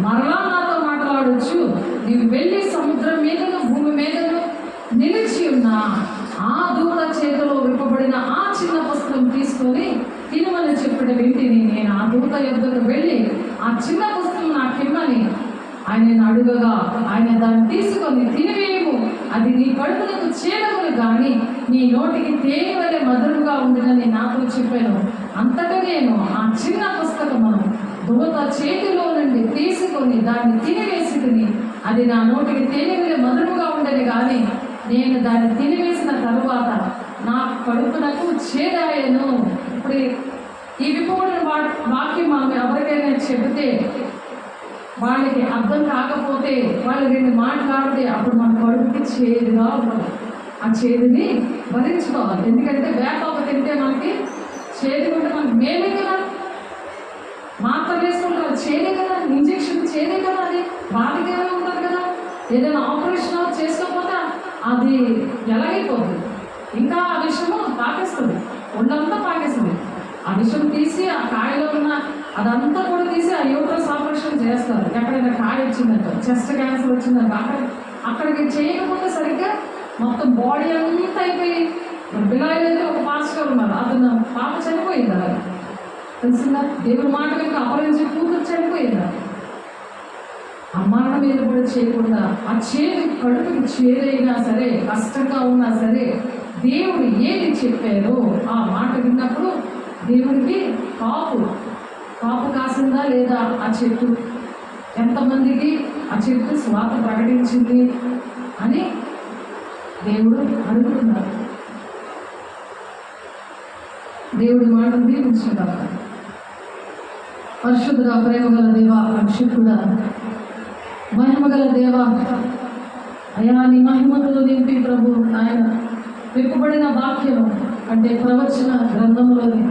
మరలా నాతో మాట్లాడొచ్చు, నీవు వెళ్ళి సముద్రం మీదను భూమి మీదను నిలిచి ఉన్న ఆ దూత చేతిలో విప్పబడిన ఆ చిన్న పుస్తకం తీసుకొని తినమని చెప్పిన వింటిని. నేను ఆ దూత యొద్దకు వెళ్ళి ఆ చిన్న పుస్తకం నాకిమ్మని ఆయన అడుగగా ఆయన దాన్ని తీసుకొని తినివేయము, అది నీ కడుపులకు చేరములు కానీ నీ నోటికి తేనె వలె మధురంగా ఉందని నాతో చెప్పాను. అంతటా నేను ఆ చిన్న పుస్తకమును దూత చేతిలో నుండి తీసుకొని దాన్ని తినివేసి తిని, అది నా నోటికి తేనె వలె మధురముగా ఉండేది కానీ నేను దాన్ని తినివేసిన తరువాత నా కడుపునకు చేదాయను. ఇప్పుడు ఈ విప్పబడిన వాక్యం మనం ఎవరికైనా చెబితే వాళ్ళకి అర్థం కాకపోతే వాళ్ళు 2 మాట్లాడితే అప్పుడు మన కడుపుకి చేదుగా ఉంటుంది. ఆ చేదుని భరించుకోవాలి. ఎందుకంటే వేపాకు తింటే మనకి చేదు ఉంటే మనకి మేమే కదా, మాత్ర వేసుకుంటారు చేదే కదా, ఇంజక్షన్ చేదే కదా, అది బాధగానే ఉంటుంది కదా. ఏదైనా ఆపరేషన్ చేసుకోకపోతే అది ఎలాగైపోతుంది, ఇంకా ఆ విషయము పాకేస్తుంది, ఒళ్ళంతా పాకేస్తుంది. ఆ విషయం తీసి ఆ కాయలో ఉన్న అదంతా కూడా తీసి ఆ యూట్రస్ ఆపరేషన్ చేస్తారు. ఎక్కడైనా కాయ వచ్చిందంట, చెస్ట్ క్యాన్సర్ వచ్చిందంట, అక్కడికి చేయకపోతే సరిగ్గా మొత్తం బాడీ అంతా అయిపోయి బిలాయిలు అయితే ఒక పాస్టర్ ఉన్నారు, అతను పాప చనిపోయింది. అలాగే తెలిసిందా? దేవుని మాట కనుక అపహరించి కూతురు చనిపోయిందా? ఆ మరణం మీద కూడా చేయకుండా ఆ చేదు కడుపుకి చేదైనా సరే, కష్టంగా ఉన్నా సరే దేవుడు ఏది చెప్పారో ఆ మాట విన్నప్పుడు దేవుడికి కాపు కాసిందా లేదా ఆ చెట్టు, ఎంతమందికి ఆ చెట్టు స్వాత ప్రకటించింది అని దేవుడు అడుగుతున్నారు. దేవుడి మాటను దీవించుకుంటారు. పరిశుద్ధుడా, ప్రేమగల దేవా, పరిశుద్ధుడా, మహిమగల దేవా, అయా నీ మహిమతో నింపి ప్రభు ఆయన విప్పబడిన వాక్యం అంటే ప్రవచన గ్రంథంలోని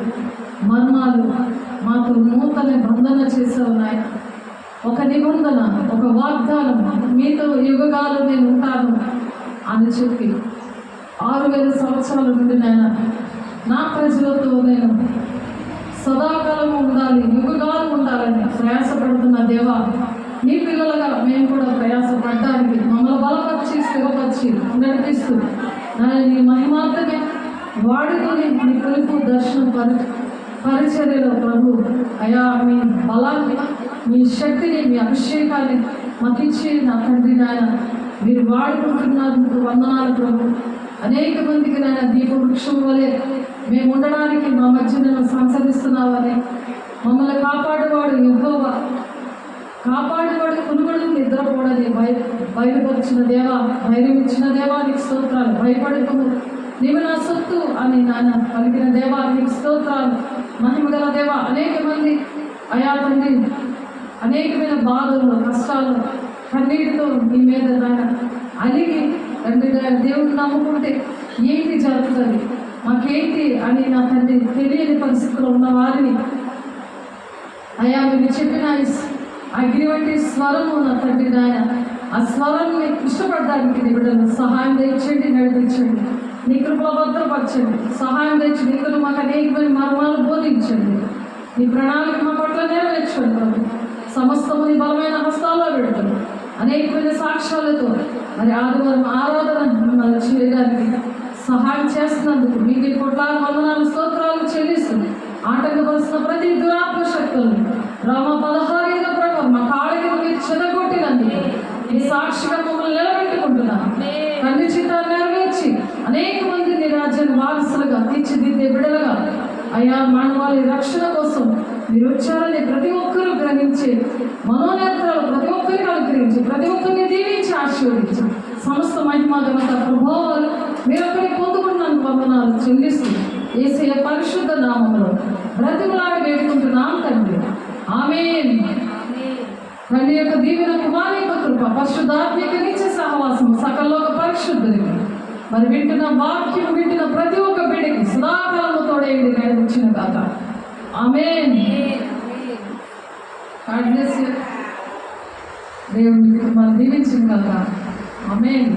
మర్మాలు మాకు నూతన బంధన చేసావు నాయన. ఒక నిబంధన, ఒక వాగ్దానం, మీతో యుగగాలు నేను ఉంటాను అని చెప్పి 6000 సంవత్సరాల నుండి నాయన నా ప్రజలతో నేను సదాకాలము ఉండాలి, యుగగాలు ఉండాలని ప్రయాసపడుతున్న దేవా, నీ పిల్లలుగా మేము కూడా ప్రయాసపడడానికి మమ్మల్ని బలపరిచి స్థిరపరిచి నడిపిస్తూ నీ మహిమార్థమే వాడుకొని నీ పిలుపు దర్శనం పరిచర్యలో ప్రభు అయా మీ బలాన్ని, మీ శక్తిని, మీ అభిషేకాన్ని మాకిచ్చి నా తండ్రి నాయన మీరు వాడుకుంటున్నందుకు వందనాలు ప్రభు. అనేక మందికి నాయన దీప వృక్షం వలె మేము ఉండడానికి మా మధ్య నేను సంచరిస్తున్నావని, మమ్మల్ని కాపాడేవాడు యెహోవా, కాపాడేవాడు కొనుగోలు నిద్రపోవడని బయలుపరిచిన దేవా, ధైర్యం ఇచ్చిన దేవా నీకు స్తోత్రాలు. భయపడకము, నీవు నా సొత్తు అని నాయన పలికిన దేవా నీకు స్తోత్రాలు. మహిమగల దేవా, అనేక మంది అయా తండ్రి అనేకమైన బాధల్లో, కష్టాల్లో, కన్నీటితో నీ మీద నాయన అలిగి తండ్రి దేవుడిని నమ్ముకుంటే ఏంటి జరుగుతుంది, మాకేంటి అని నా తండ్రి తెలియని పరిస్థితుల్లో ఉన్న వారిని అయ్యా మీరు చెప్పిన అగ్ని వంటి స్వరము నా తండ్రి నాయన, ఆ స్వరాన్ని ఇష్టపడడానికి నీ బిడ్డలను సహాయం తెచ్చండి, నడిపించండి, నీ కృపలో భద్రపరచండి, సహాయం తెచ్చి నీకు మాకు అనేకమైన మర్మాలు బోధించండి, నీ ప్రణాళిక మా పట్ల నెరవేర్చండి ప్రభు. సమస్తము నీ బలమైన హస్తాల్లో పెడతాను. అనేకమైన సాక్ష్యాలతో మరి ఆదివారం ఆరాధన మిమ్మల్ని చేయడానికి సహాయం చేస్తున్నందుకు మీకు కోట్లాది వందనాలు స్తోత్రాలు చెల్లిస్తుంది. ఆటంకపరుస్తున్న ప్రతి దురాత్మ శక్తులను రామ 16 ప్రకారం మా కాళ్ళకి మీరు చెదగొట్టినందుకు ఈ సాక్షిగా మమ్మల్ని నిలబెట్టుకుంటున్నాను. తండ్రి చిత్తాన్ని నెరవేర్చి అనేక మంది నీ రాజ్యాన్ని వారసులుగా తీర్చిదిద్దే బిడ్డలుగా అయ్యా మానవాళి రక్షణ కోసం మీరు వచ్చారని ప్రతి ఒక్కరూ గ్రహించి మనోనేత్రాలు ప్రతి ఒక్కరికి అనుగ్రహించి ప్రతి ఒక్కరిని దీవించి ఆశీర్వదించి సమస్త మహిమ ఘనత ప్రభావాలు మీరు ఒక్కరికి పొందుకున్నాను వందనాలు చెల్లిస్తూ యేసయ్య పరిశుద్ధ నామములో బ్రతిమలాడి వేడుకుంటున్నాం తండ్రి. ఆమేన్. తండ్రి యొక్క దీవెన, కుమారి యొక్క కృప, పరిశుద్ధాత్మిక నిత్య సహవాసం సకల్లోక పరిశుద్ధుడికి మరి వింటున్న వాక్యం వింటున్న ప్రతి ఒక్క బిడ్డకి సదాకాలము తోడేయండి నడిపించిన కాక. ఆమేన్. దేవుని కుటుంబాన్ని దీవించిన కాక. ఆమేన్.